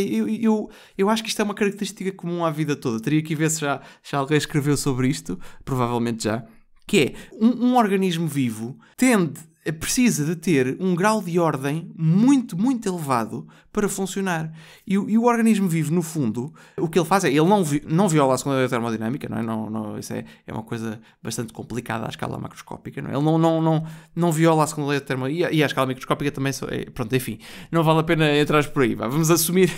S2: Eu acho que isto é uma característica comum à vida toda. Teria que ver se já alguém escreveu sobre isto, provavelmente já, que é um organismo vivo precisa de ter um grau de ordem muito, muito elevado para funcionar. E o organismo vivo, no fundo, o que ele faz é, ele não viola a segunda lei da termodinâmica, não é? Não, isso é uma coisa bastante complicada à escala macroscópica, não é? Ele não viola a segunda lei da termodinâmica, e à escala microscópica também, pronto, enfim, não vale a pena entrar por aí, vamos assumir,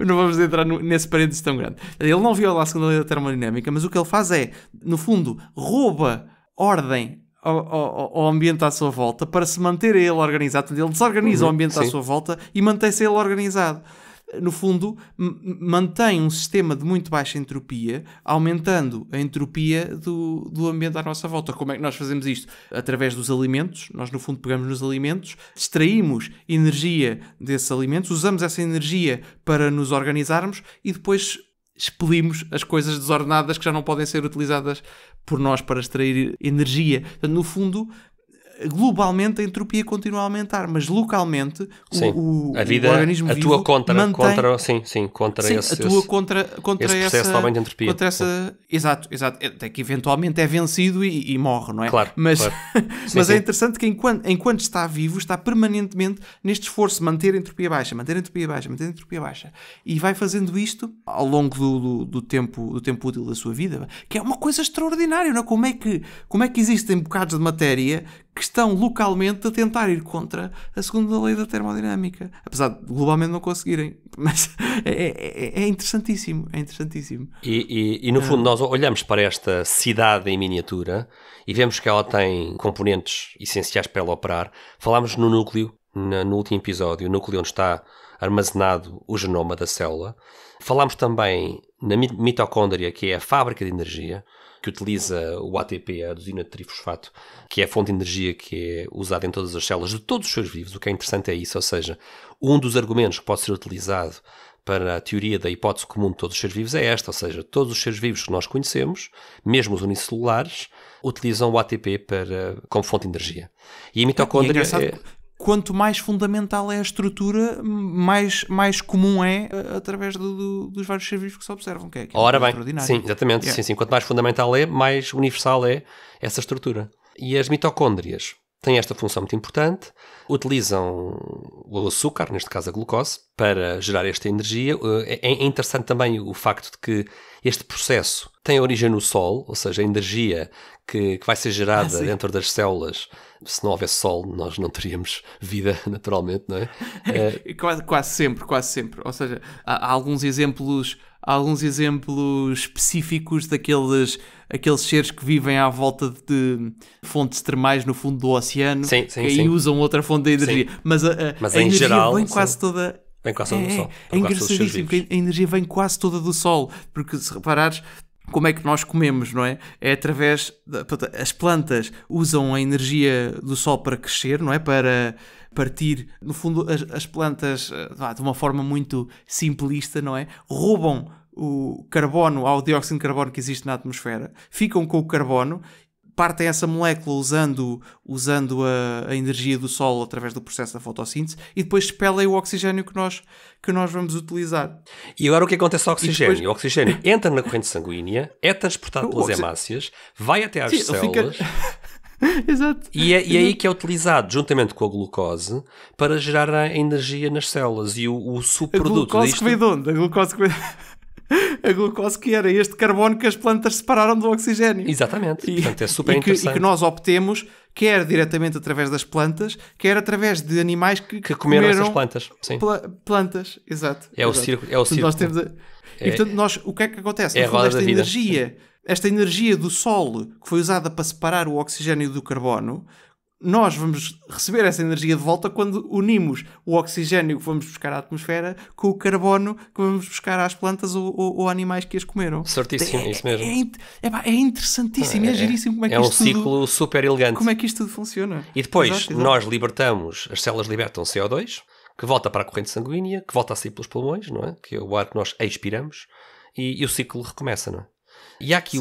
S2: não vamos entrar nesse parênteses tão grande. Ele não viola a segunda lei da termodinâmica, mas o que ele faz é, no fundo, rouba ordem ao ambiente à sua volta para se manter ele organizado. Ele desorganiza o ambiente à sua volta e mantém-se ele organizado. no fundo, mantém um sistema de muito baixa entropia, aumentando a entropia do ambiente à nossa volta. Como é que nós fazemos isto? Através dos alimentos. Nós, no fundo, pegamos nos alimentos, extraímos energia desses alimentos, usamos essa energia para nos organizarmos e depois expelimos as coisas desordenadas que já não podem ser utilizadas por nós para extrair energia. Portanto, no fundo, globalmente a entropia continua a aumentar, mas localmente
S3: a vida,
S2: o organismo
S3: atua
S2: vivo
S3: contra
S2: esse
S3: processo de aumento de entropia.
S2: Contra essa, exato. Até que eventualmente é vencido e morre, não é?
S3: Claro,
S2: mas
S3: claro.
S2: mas é interessante que enquanto está vivo, está permanentemente neste esforço de manter a entropia baixa, e vai fazendo isto ao longo do tempo útil da sua vida, que é uma coisa extraordinária, não é? Como é que existem bocados de matéria que estão localmente a tentar ir contra a segunda lei da termodinâmica, apesar de globalmente não conseguirem, mas é interessantíssimo,
S3: E no fundo nós olhamos para esta cidade em miniatura e vemos que ela tem componentes essenciais para ela operar. Falámos no núcleo, no último episódio, o núcleo onde está armazenado o genoma da célula. Falámos também na mitocôndria, que é a fábrica de energia, que utiliza o ATP, a adosina de trifosfato, que é a fonte de energia que é usada em todas as células de todos os seres vivos. O que é interessante é isso, ou seja, um dos argumentos que pode ser utilizado para a teoria da hipótese comum de todos os seres vivos é esta, ou seja, todos os seres vivos que nós conhecemos, mesmo os unicelulares, utilizam o ATP como fonte de energia. E a mitocôndria
S2: quanto mais fundamental é a estrutura, mais comum é através dos vários seres vivos que se observam. Que é
S3: Ora bem, sim, exatamente. Yeah. Sim. Quanto mais fundamental é, mais universal é essa estrutura. E as mitocôndrias têm esta função muito importante, utilizam o açúcar, neste caso a glucose, para gerar esta energia. É interessante também o facto de que este processo tem origem no Sol, ou seja, a energia que vai ser gerada dentro das células. Se não houvesse Sol, nós não teríamos vida, naturalmente, não é?
S2: Quase sempre. Ou seja, há alguns exemplos específicos daqueles seres que vivem à volta de fontes termais no fundo do oceano, e usam outra fonte de energia. Mas a energia
S3: geral,
S2: vem quase toda...
S3: Vem quase toda do Sol.
S2: É engraçadíssimo, porque a energia vem quase toda do Sol. Porque se reparares, como é que nós comemos, não é? É através... As plantas usam a energia do Sol para crescer, não é? Para partir... No fundo, as plantas, de uma forma muito simplista, não é? Roubam o carbono ao dióxido de carbono que existe na atmosfera, ficam com o carbono, partem essa molécula usando a energia do Sol através do processo da fotossíntese e depois expelem o oxigênio que nós vamos utilizar.
S3: E agora o que acontece ao oxigênio? Depois... O oxigênio entra na corrente sanguínea, é transportado pelas hemácias, vai até às células...
S2: Exato.
S3: E é aí que é utilizado, juntamente com a glucose, para gerar a energia nas células. E o subproduto
S2: disto... Que veio de onde? A glucose que era este carbono que as plantas separaram do oxigênio.
S3: Exatamente. Portanto, é super interessante.
S2: E que nós obtemos, quer diretamente através das plantas, quer através de animais que
S3: comeram essas plantas. Sim.
S2: Plantas, exato.
S3: É o círculo.
S2: E portanto, o que é que acontece? No fundo, esta energia do Sol, que foi usada para separar o oxigênio do carbono, nós vamos receber essa energia de volta quando unimos o oxigênio que vamos buscar à atmosfera com o carbono que vamos buscar às plantas ou animais que as comeram.
S3: Certíssimo, isso mesmo.
S2: É interessantíssimo, é giríssimo como é que isto tudo...
S3: É um ciclo super elegante.
S2: Como é que isto tudo funciona.
S3: E depois nós libertamos, as células libertam CO2, que volta para a corrente sanguínea, que volta a sair pelos pulmões, não é? Que é o ar que nós expiramos, e o ciclo recomeça, não é? E há aqui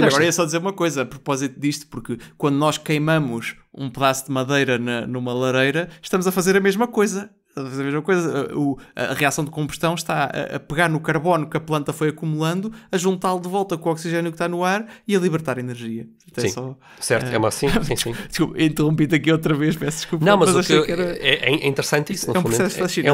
S2: Agora é só dizer uma coisa a propósito disto, porque quando nós queimamos um pedaço de madeira numa lareira, estamos a fazer a mesma coisa. A reação de combustão está a pegar no carbono que a planta foi acumulando, a juntá-lo de volta com o oxigênio que está no ar e a libertar energia.
S3: Sim, certo, é assim. Sim.
S2: Desculpa, interrompi-te aqui outra vez, peço desculpa.
S3: Não, mas é interessante isso.
S2: É um processo fascinante.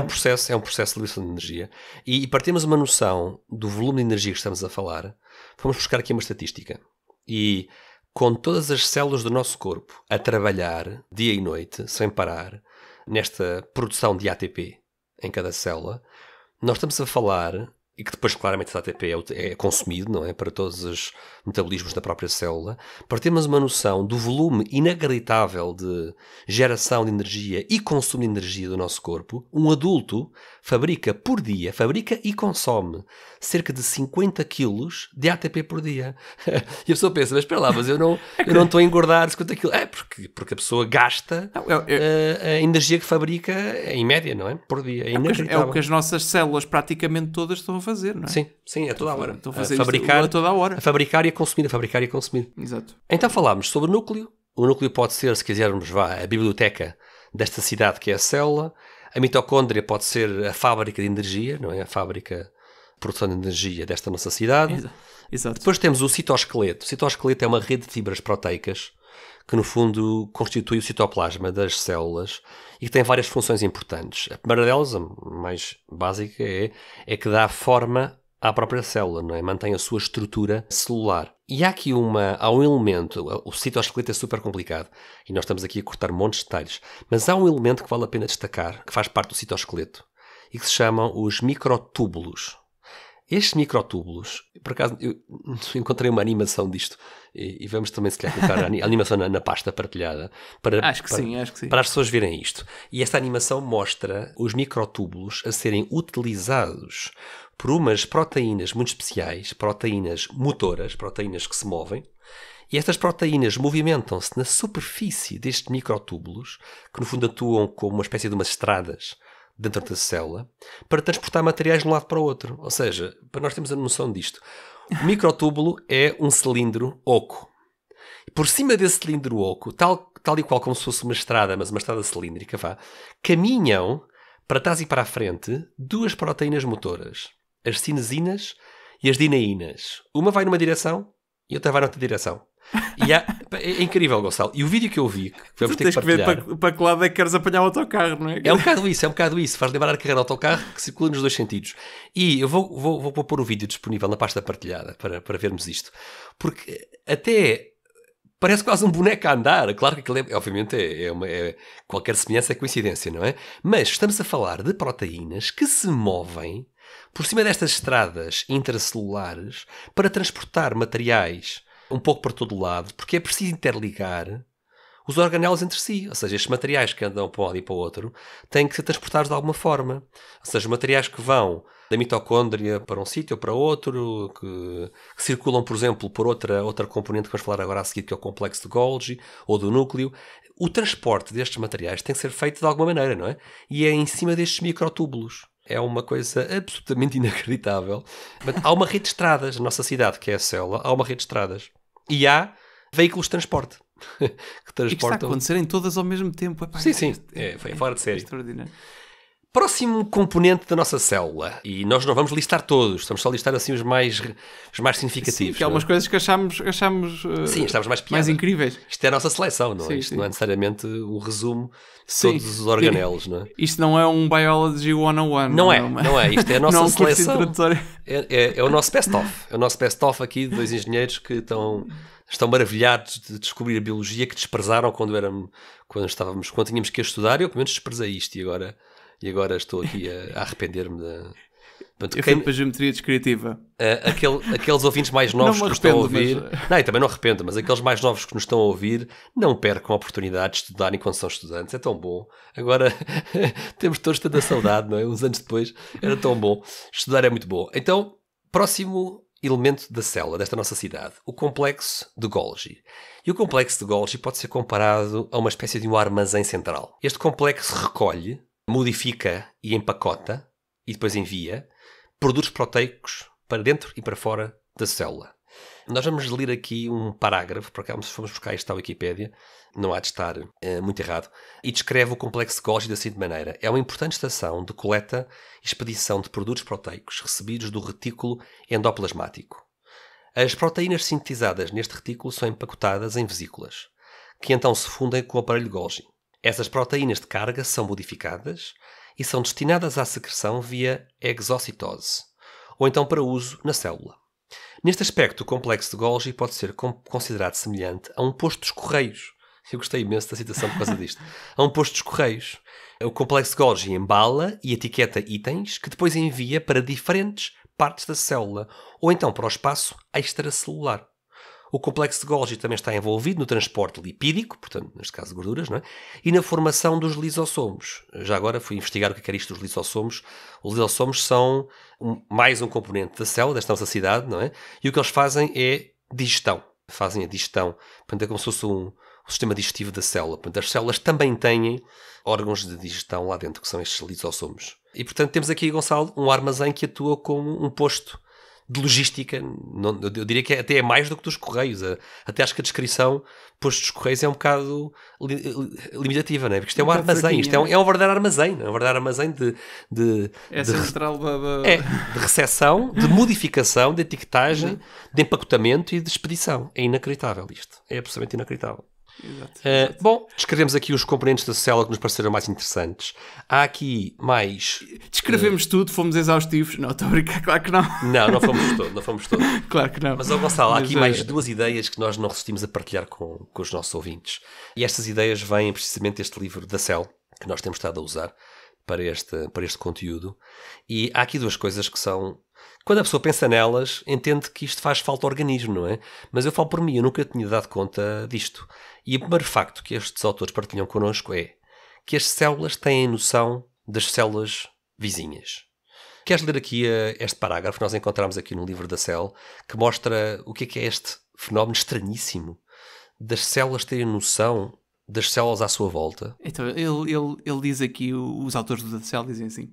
S3: É um processo de liberação de energia. E para termos uma noção do volume de energia que estamos a falar, vamos buscar aqui uma estatística. E com todas as células do nosso corpo a trabalhar dia e noite, sem parar, nesta produção de ATP em cada célula, nós estamos a falar e que depois claramente esse ATP é consumido, não é? Para todos os metabolismos da própria célula, para termos uma noção do volume inacreditável de geração de energia e consumo de energia do nosso corpo, um adulto fabrica e consome cerca de 50 quilos de ATP por dia. E a pessoa pensa, mas espera lá, mas eu não estou a engordar 50 quilos. Porque a pessoa gasta a energia que fabrica em média, não é? Por dia.
S2: É o que as nossas células praticamente todas estão a fazer, não é?
S3: Sim, a toda a hora.
S2: Estão a fazer a toda a hora.
S3: A fabricar e a consumir.
S2: Exato.
S3: Então falámos sobre o núcleo. O núcleo pode ser, se quisermos, a biblioteca desta cidade que é a célula. A mitocôndria pode ser a fábrica de energia, não é? A fábrica de produção de energia desta nossa cidade.
S2: Exato.
S3: Depois temos o citoesqueleto. O citoesqueleto é uma rede de fibras proteicas que, no fundo, constitui o citoplasma das células e que tem várias funções importantes. A primeira delas, a mais básica, é que dá forma à própria célula, não é? Mantém a sua estrutura celular. E há aqui há um elemento, o citoesqueleto é super complicado e nós estamos aqui a cortar montes de detalhes, mas há um elemento que vale a pena destacar, que faz parte do citoesqueleto e que se chamam os microtúbulos. Estes microtúbulos, por acaso eu encontrei uma animação disto e vamos também se calhar colocar a animação na pasta partilhada
S2: acho que sim.
S3: Para as pessoas verem isto. E esta animação mostra os microtúbulos a serem utilizados por umas proteínas muito especiais, proteínas motoras, proteínas que se movem, e estas proteínas movimentam-se na superfície destes microtúbulos, que no fundo atuam como uma espécie de umas estradas dentro da célula, para transportar materiais de um lado para o outro. Ou seja, para nós termos a noção disto, o microtúbulo é um cilindro oco. Por cima desse cilindro oco, tal e qual como se fosse uma estrada, mas uma estrada cilíndrica, caminham para trás e para a frente duas proteínas motoras, as cinesinas e as dineínas. Uma vai numa direção e outra vai noutra direção. E é incrível, Gonçalo. E o vídeo que eu vi, que vamos ter que partilhar...
S2: ver para que lado é que queres apanhar o autocarro, não é?
S3: É um bocado isso. Faz lembrar a carreira de autocarro que circula nos dois sentidos. E eu vou pôr o vídeo disponível na pasta partilhada para vermos isto. Porque até parece quase um boneco a andar. Claro que aquilo obviamente qualquer semelhança é coincidência, não é? Mas estamos a falar de proteínas que se movem por cima destas estradas intracelulares para transportar materiais um pouco para todo lado, porque é preciso interligar os organelos entre si. Ou seja, estes materiais que andam para um lado e para o outro têm que ser transportados de alguma forma. Ou seja, materiais que vão da mitocôndria para um sítio ou para outro, que circulam, por exemplo, por outra componente que vamos falar agora a seguir, que é o complexo de Golgi, ou do núcleo. O transporte destes materiais tem que ser feito de alguma maneira, não é? E é em cima destes microtúbulos. É uma coisa absolutamente inacreditável. Mas há uma rede de estradas na nossa cidade, que é a célula, há uma rede de estradas. E há veículos de transporte.
S2: que transportam... E que está a acontecerem todas ao mesmo tempo.
S3: Epá, sim. É fora de série.
S2: Extraordinário.
S3: Próximo componente da nossa célula. E nós não vamos listar todos. Estamos só a listar assim os mais significativos.
S2: Sim, que há algumas coisas que achamos
S3: sim, achamos
S2: mais incríveis.
S3: Isto é a nossa seleção, não é? Isto não é necessariamente um resumo de todos os organelos, não é?
S2: Isto não é um Biology 101.
S3: Não é. Isto é a nossa seleção.
S2: Introdutório.
S3: É o nosso best-of. É o nosso best-of aqui de dois engenheiros que estão maravilhados de descobrir a biologia que desprezaram quando tínhamos que estudar. Eu, pelo menos, desprezei isto e agora estou aqui a arrepender-me
S2: Eu fui para a geometria descritiva.
S3: Aqueles ouvintes mais novos que nos estão a ouvir... Não, eu também não arrependo, mas aqueles mais novos que nos estão a ouvir não percam a oportunidade de estudar enquanto são estudantes. É tão bom. Agora temos todos tanta saudade, não é? Uns anos depois era tão bom. Estudar é muito bom. Então, próximo elemento da célula, desta nossa cidade, o complexo de Golgi. E o complexo de Golgi pode ser comparado a uma espécie de um armazém central. Este complexo recolhe, modifica e empacota, e depois envia, produtos proteicos para dentro e para fora da célula. Nós vamos ler aqui um parágrafo, porque se formos buscar isto à Wikipédia, não há de estar muito errado, e descreve o complexo de Golgi da seguinte maneira. É uma importante estação de coleta e expedição de produtos proteicos recebidos do retículo endoplasmático. As proteínas sintetizadas neste retículo são empacotadas em vesículas, que então se fundem com o aparelho Golgi. Essas proteínas de carga são modificadas e são destinadas à secreção via exocitose, ou então para uso na célula. Neste aspecto, o complexo de Golgi pode ser considerado semelhante a um posto dos Correios. Eu gostei imenso da citação por causa disto. A um posto dos Correios. O complexo de Golgi embala e etiqueta itens que depois envia para diferentes partes da célula, ou então para o espaço extracelular. O complexo de Golgi também está envolvido no transporte lipídico, portanto, neste caso de gorduras, não é? E na formação dos lisossomos. Já agora fui investigar o que era isto dos lisossomos. Os lisossomos são mais um componente da célula, desta nossa cidade, não é? E o que eles fazem é digestão. Fazem a digestão. Portanto, é como se fosse um sistema digestivo da célula. Portanto, as células também têm órgãos de digestão lá dentro, que são estes lisossomos. E, portanto, temos aqui, Gonçalo, um armazém que atua como um posto de logística. Eu diria que até é mais do que dos Correios. Até acho que a descrição posto dos Correios é um bocado limitativa, não é? Porque isto é um armazém, isto é um verdadeiro armazém, é um verdadeiro armazém de
S2: central
S3: de recepção, de modificação, de etiquetagem, de empacotamento e de expedição. É inacreditável isto. É absolutamente inacreditável.
S2: Exato.
S3: Bom, descrevemos aqui os componentes da célula que nos pareceram mais interessantes. Há aqui mais...
S2: Descrevemos tudo, fomos exaustivos. Não, estou a brincar, claro que não.
S3: Não fomos todos.
S2: Claro que não.
S3: Mas, Gonçalo, há aqui mais duas ideias que nós não resistimos a partilhar com os nossos ouvintes. E estas ideias vêm precisamente deste livro da Cell, que nós temos estado a usar para este conteúdo. E há aqui duas coisas que são... Quando a pessoa pensa nelas, entende que isto faz falta ao organismo, não é? Mas eu falo por mim, eu nunca tinha dado conta disto. E o primeiro facto que estes autores partilham connosco é que as células têm noção das células vizinhas. Queres ler aqui este parágrafo que nós encontramos aqui no livro da Cell, que mostra o que é este fenómeno estranhíssimo das células terem noção das células à sua volta?
S2: Então, ele diz aqui, os autores da Cell dizem assim: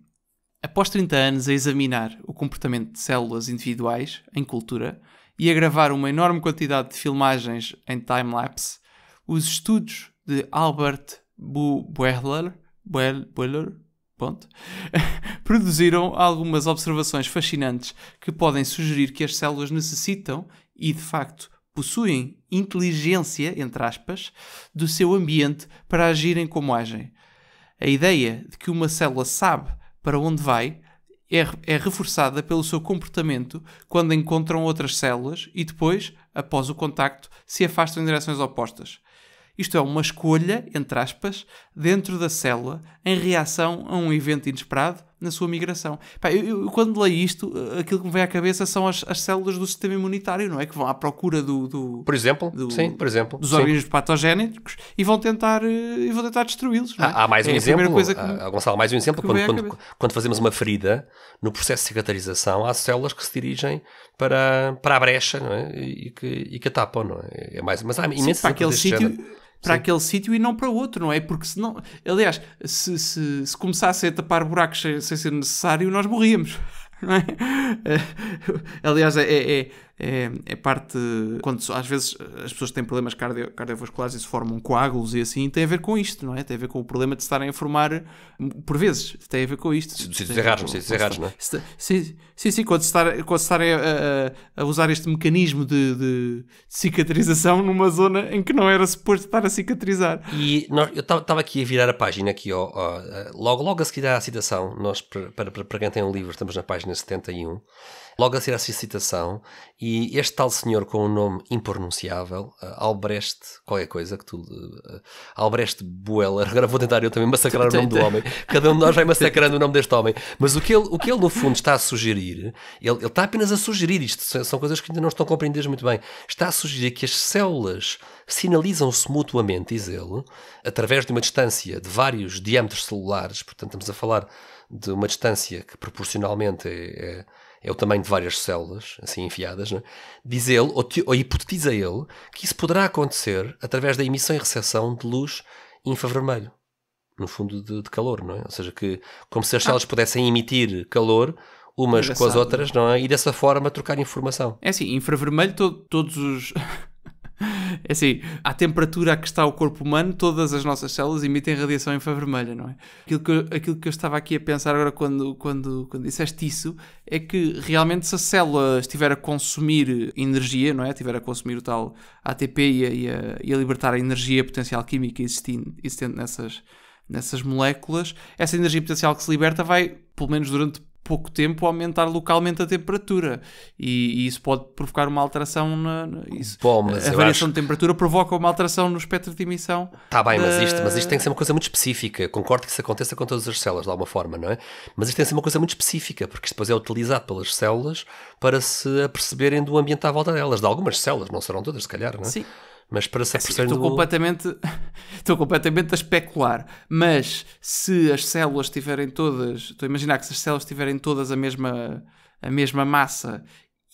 S2: após 30 anos a examinar o comportamento de células individuais em cultura e a gravar uma enorme quantidade de filmagens em time-lapse, os estudos de Albert Boehler produziram algumas observações fascinantes que podem sugerir que as células necessitam e, de facto, possuem inteligência, entre aspas, do seu ambiente para agirem como agem. A ideia de que uma célula sabe para onde vai é reforçada pelo seu comportamento quando encontram outras células e depois, após o contacto, se afastam em direções opostas. Isto é uma escolha, entre aspas, dentro da célula em reação a um evento inesperado na sua migração. Eu quando leio isto, aquilo que me vem à cabeça são as células do sistema imunitário, não é? Que vão à procura
S3: por exemplo,
S2: dos organismos patogénicos e vão tentar destruí-los. Não é?
S3: Há mais um exemplo, Gonçalo, mais um exemplo. Quando fazemos uma ferida, no processo de cicatrização, há células que se dirigem para a brecha, não é? e que a tapam, não é? Mas há imensas
S2: para aquele sítio. Para aquele sítio e não para outro, não é? Porque senão... Aliás, se começasse a tapar buracos sem ser necessário, nós morríamos, não é? Aliás, é parte... Quando às vezes as pessoas têm problemas cardiovasculares e se formam coágulos e assim, tem a ver com isto, não é? Tem a ver com o problema de estarem a formar... Por vezes, tem a ver com isto.
S3: Sítios errados, não é?
S2: Sim, quando se estarem a usar este mecanismo de cicatrização numa zona em que não era suposto estar a cicatrizar.
S3: E eu estava aqui a virar a página, aqui, logo a seguir à citação, nós, para quem tem um livro, estamos na página 71, logo a seguir à citação, e este tal senhor com um nome impronunciável, Albrecht, qualquer coisa, Albrecht Boehler, agora vou tentar eu também massacrar o nome do homem, cada um de nós vai massacrando o nome deste homem, mas o que ele no fundo está a sugerir, ele está apenas a sugerir isto, são coisas que ainda não estão compreendidas muito bem, está a sugerir que as células sinalizam-se mutuamente, diz ele, através de uma distância de vários diâmetros celulares, portanto estamos a falar de uma distância que proporcionalmente é o tamanho de várias células, assim enfiadas, né? Diz ele, ou hipotetiza ele, que isso poderá acontecer através da emissão e recepção de luz infravermelho, no fundo de calor, não é? Ou seja, como se as células pudessem emitir calor umas com as outras, não é? E dessa forma trocar informação.
S2: É assim, infravermelho todos os... É assim, à temperatura a que está o corpo humano, todas as nossas células emitem radiação infravermelha, não é? Aquilo que eu estava aqui a pensar agora quando disseste isso, é que realmente se a célula estiver a consumir energia, não é? Estiver a consumir o tal ATP e a libertar a energia potencial química existente nessas moléculas, essa energia potencial que se liberta vai, pelo menos durante pouco tempo aumentar localmente a temperatura e isso pode provocar uma alteração a variação de temperatura provoca uma alteração no espectro de emissão.
S3: Está bem, mas isto tem que ser uma coisa muito específica. Concordo que isso aconteça com todas as células de alguma forma, não é? Mas isto tem que ser uma coisa muito específica, porque isto depois é utilizado pelas células para se aperceberem do ambiente à volta delas. De algumas células, não serão todas, se calhar, não é?
S2: Sim.
S3: Mas para se aperceberem
S2: Estou completamente a especular, mas se as células tiverem todas, estou a imaginar que se as células tiverem todas a mesma massa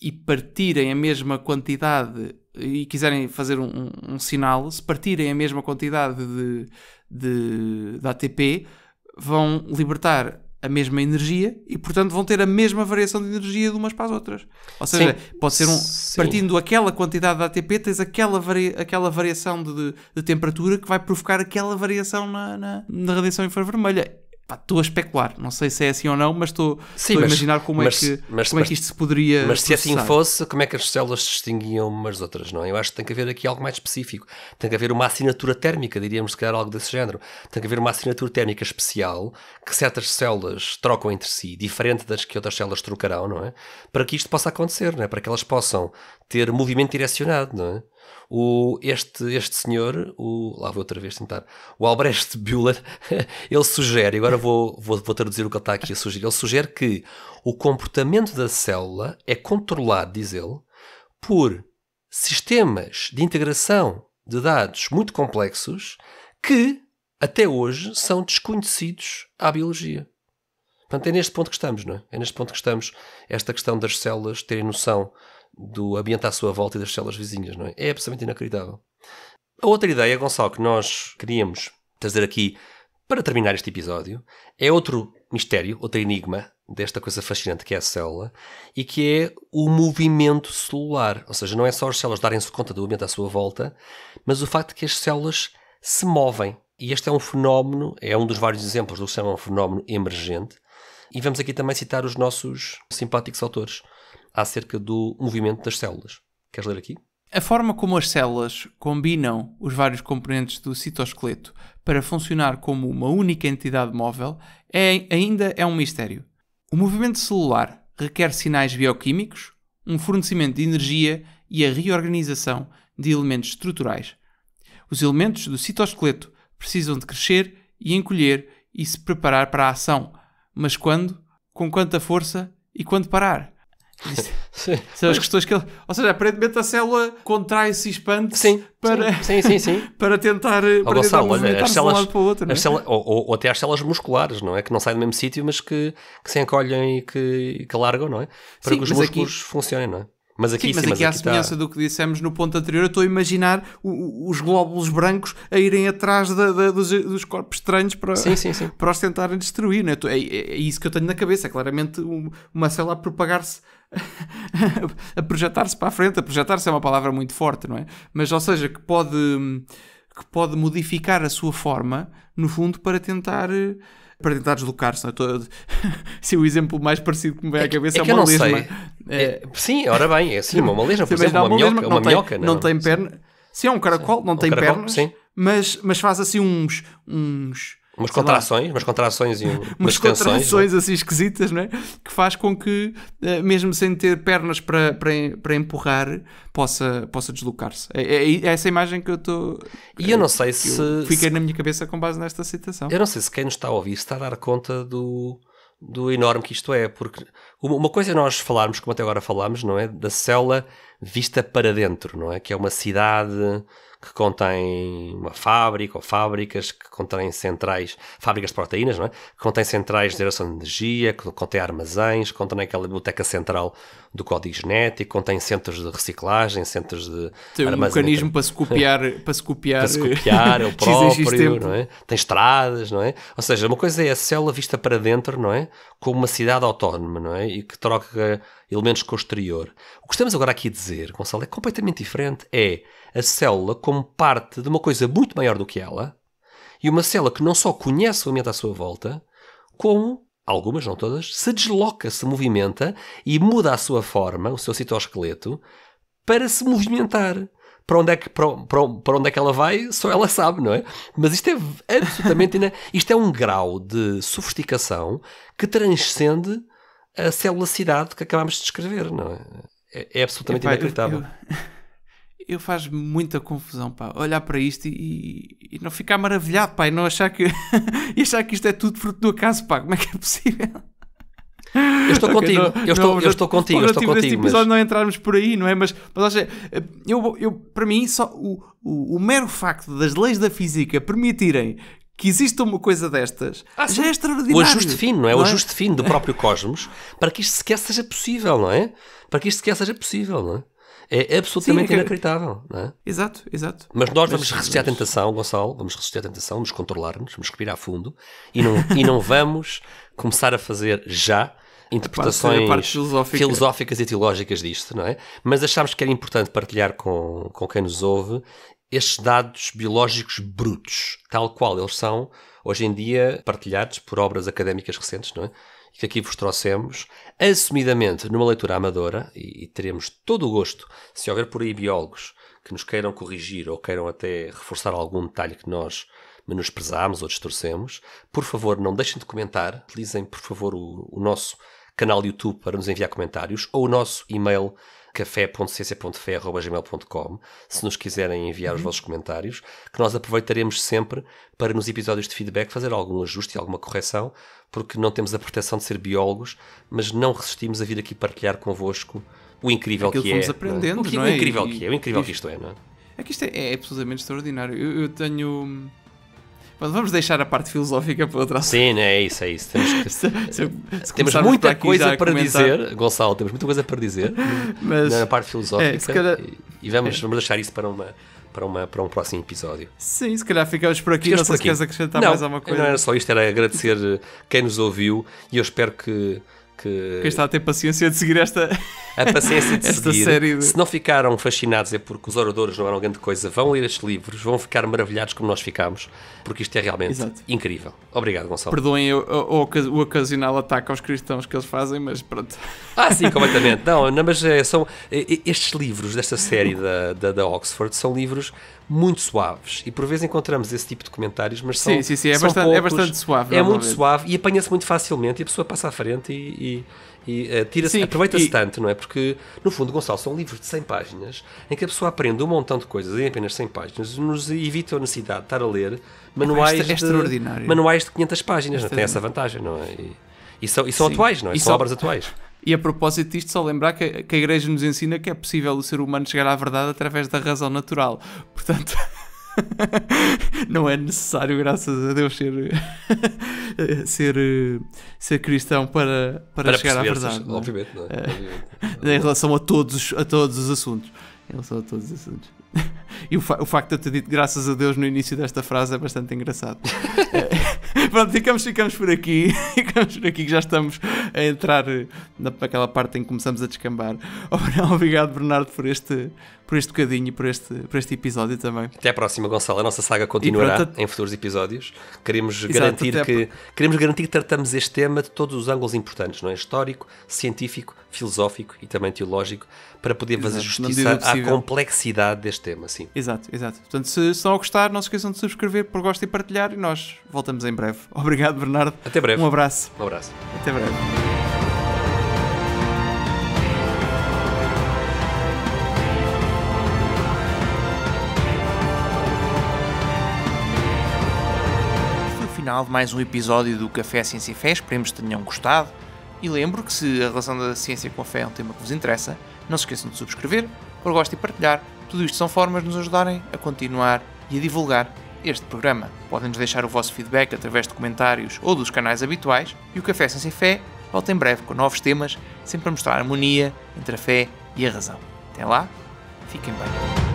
S2: e partirem a mesma quantidade e quiserem fazer um sinal, se partirem a mesma quantidade de ATP, vão libertar a mesma energia e, portanto, vão ter a mesma variação de energia de umas para as outras. Ou seja, pode ser partindo aquela quantidade de ATP, tens aquela variação de temperatura que vai provocar aquela variação na radiação infravermelha. Estou a especular, não sei se é assim ou não, mas estou a imaginar como é que isto se poderia
S3: Mas se assim fosse, como é que as células se distinguiam umas das outras, não é? Eu acho que tem que haver aqui algo mais específico. Tem que haver uma assinatura térmica, diríamos, se calhar algo desse género. Tem que haver uma assinatura térmica especial que certas células trocam entre si, diferente das que outras células trocarão, não é? Para que isto possa acontecer, não é? Para que elas possam ter movimento direcionado, não é? Este senhor, lá vou outra vez tentar, o Albrecht Bühler, ele sugere, agora vou traduzir o que ele está aqui a sugerir, ele sugere que o comportamento da célula é controlado, diz ele, por sistemas de integração de dados muito complexos que até hoje são desconhecidos à biologia. Portanto, é neste ponto que estamos, não é? É neste ponto que estamos, esta questão das células terem noção do ambiente à sua volta e das células vizinhas, não é? É absolutamente inacreditável. A outra ideia, Gonçalo, que nós queríamos trazer aqui para terminar este episódio é outro mistério, outro enigma desta coisa fascinante que é a célula e que é o movimento celular. Ou seja, não é só as células darem-se conta do ambiente à sua volta, mas o facto de que as células se movem. E este é um fenómeno, é um dos vários exemplos do que se chama um fenómeno emergente. E vamos aqui também citar os nossos simpáticos autores acerca do movimento das células. Queres ler aqui?
S2: A forma como as células combinam os vários componentes do citoesqueleto para funcionar como uma única entidade móvel ainda é um mistério. O movimento celular requer sinais bioquímicos, um fornecimento de energia e a reorganização de elementos estruturais. Os elementos do citoesqueleto precisam de crescer e encolher e se preparar para a ação. Mas quando? Com quanta força e quando parar? São as questões que ele... Ou seja, aparentemente a célula contrai-se e expande-se para tentar movimentar-se de um lado para o outro.
S3: Ou até as células musculares, não é? Que não saem do mesmo sítio, mas que se encolhem e que largam, não é? Para que os músculos funcionem, não é? Mas aqui
S2: à semelhança do que dissemos no ponto anterior, eu estou a imaginar os glóbulos brancos a irem atrás dos corpos estranhos para os tentarem destruir. Não é? É isso que eu tenho na cabeça. É claramente uma célula a propagar-se, a projetar-se para a frente. A projetar-se é uma palavra muito forte, não é? Mas, ou seja, que pode modificar a sua forma, no fundo, para tentar deslocar-se. Se o exemplo mais parecido que me vem à cabeça é uma lesma.
S3: Sim, ora bem, é assim, uma lesma, por exemplo, uma minhoca.
S2: Não tem perna. Sim, é um caracol, não tem pernas, mas faz assim
S3: umas contrações e umas
S2: contrações assim esquisitas, não é? Que faz com que, mesmo sem ter pernas para empurrar, possa deslocar-se. É essa imagem que eu estou...
S3: E eu não sei se...
S2: Fiquei na minha cabeça com base nesta citação.
S3: Eu não sei se quem nos está a ouvir está a dar conta do enorme que isto é, porque uma coisa é nós falarmos, como até agora falámos, não é? Da célula vista para dentro, não é? Que é uma cidade que contém uma fábrica ou fábricas, que contém centrais, fábricas de proteínas, não é? Que contém centrais de geração de energia, que contém armazéns, contém aquela biblioteca central do código genético, contém centros de reciclagem, centros de
S2: tem um mecanismo para se copiar ele
S3: próprio, não é? Tem estradas, não é? Ou seja, uma coisa é a célula vista para dentro, não é? Como uma cidade autónoma, não é? E que troca elementos com o exterior. O que estamos agora aqui a dizer, Gonçalo, é completamente diferente. É a célula como parte de uma coisa muito maior do que ela, e uma célula que não só conhece o ambiente à sua volta, como, algumas, não todas, se desloca, se movimenta e muda a sua forma, o seu citoesqueleto, para se movimentar. Para onde é que ela vai, só ela sabe, não é? Mas isto é absolutamente... isto é um grau de sofisticação que transcende a celulacidade que acabámos de descrever, não é? É absolutamente inacreditável.
S2: Eu faz muita confusão, pá, olhar para isto e não ficar maravilhado, pá, e não achar que e achar que isto é tudo fruto do acaso, pá, como é que é possível?
S3: Eu estou contigo, eu estou contigo.
S2: Neste episódio não entrarmos por aí, não é? Mas para mim, só o mero facto das leis da física permitirem que exista uma coisa destas já é extraordinário.
S3: O ajuste fino, não é? O ajuste fino do próprio cosmos para que isto sequer seja possível, não é? Para que isto sequer seja possível, não é? É absolutamente inacreditável, não é?
S2: Exato.
S3: Mas nós vamos resistir à tentação, Gonçalo, vamos controlar-nos, vamos respirar fundo e não vamos começar a fazer já interpretações filosóficas e teológicas disto, não é? Mas achámos que era importante partilhar com quem nos ouve estes dados biológicos brutos, tal qual eles são, hoje em dia, partilhados por obras académicas recentes, não é? Que aqui vos trouxemos, assumidamente numa leitura amadora, e teremos todo o gosto, se houver por aí biólogos que nos queiram corrigir ou queiram até reforçar algum detalhe que nós menosprezamos ou distorcemos, por favor, não deixem de comentar, utilizem, por favor, o nosso canal YouTube para nos enviar comentários, ou o nosso e-mail café.ciência.fe@gmail.com, se nos quiserem enviar os vossos comentários, que nós aproveitaremos sempre para, nos episódios de feedback, fazer algum ajuste e alguma correção, porque não temos a proteção de ser biólogos, mas não resistimos a vir aqui partilhar convosco o incrível que é.
S2: Fomos aprendendo,
S3: não é? O incrível que isto é, não é?
S2: É que isto é absolutamente extraordinário. Eu tenho... Bom, vamos deixar a parte filosófica para outra.
S3: Sim, é isso. Temos muita coisa para dizer, Gonçalo, temos muita coisa para dizer na parte filosófica e vamos deixar isso para um próximo episódio.
S2: Sim, se calhar ficamos por aqui. Não sei se queres acrescentar mais alguma coisa.
S3: Não era só isto, era agradecer quem nos ouviu e eu espero que
S2: quem está a ter paciência de seguir esta
S3: seguir.
S2: Série
S3: Se não ficaram fascinados é porque os oradores não eram grande coisa, vão ler estes livros, vão ficar maravilhados como nós ficámos, porque isto é realmente incrível. Obrigado, Gonçalo.
S2: Perdoem o ocasional ataque aos cristãos que eles fazem, mas pronto.
S3: Sim, completamente. Não, mas são estes livros desta série da Oxford são livros muito suaves e por vezes encontramos esse tipo de comentários, mas são
S2: é bastante suave.
S3: É muito suave e apanha-se muito facilmente e a pessoa passa à frente e aproveita-se tanto, não é? Porque, no fundo, Gonçalo, são livros de 100 páginas em que a pessoa aprende um montão de coisas em apenas 100 páginas, nos evita a necessidade de estar a ler manuais de 500 páginas, não tem essa vantagem, não é? E são atuais, não é? São obras atuais.
S2: E a propósito disto, só lembrar que a Igreja nos ensina que é possível o ser humano chegar à verdade através da razão natural. Portanto, não é necessário, graças a Deus, ser cristão para chegar à verdade.
S3: Obviamente, não é?
S2: Em relação a todos os assuntos. E o facto de eu ter dito graças a Deus no início desta frase é bastante engraçado. Pronto, ficamos por aqui. Que já estamos a entrar naquela parte em que começamos a descambar. Obrigado, Bernardo, por este bocadinho e por este episódio também.
S3: Até à próxima, Gonçalo. A nossa saga continuará em futuros episódios. Queremos garantir que tratamos este tema de todos os ângulos importantes, não é? Histórico, científico, filosófico e também teológico, para poder fazer justiça à complexidade deste tema. Sim.
S2: Exato. Portanto, se estão a gostar, não se esqueçam de subscrever, por gosto e partilhar, e nós voltamos em breve. Obrigado, Bernardo.
S3: Até breve.
S2: Um abraço.
S3: Até breve.
S1: Final de mais um episódio do Café Ciência e Fé, esperemos que tenham gostado e lembro que se a relação da ciência com a fé é um tema que vos interessa, não se esqueçam de subscrever, por gosto e partilhar. Tudo isto são formas de nos ajudarem a continuar e a divulgar este programa. Podem-nos deixar o vosso feedback através de comentários ou dos canais habituais e o Café Ciência e Fé volta em breve com novos temas, sempre a mostrar a harmonia entre a fé e a razão. Até lá, fiquem bem.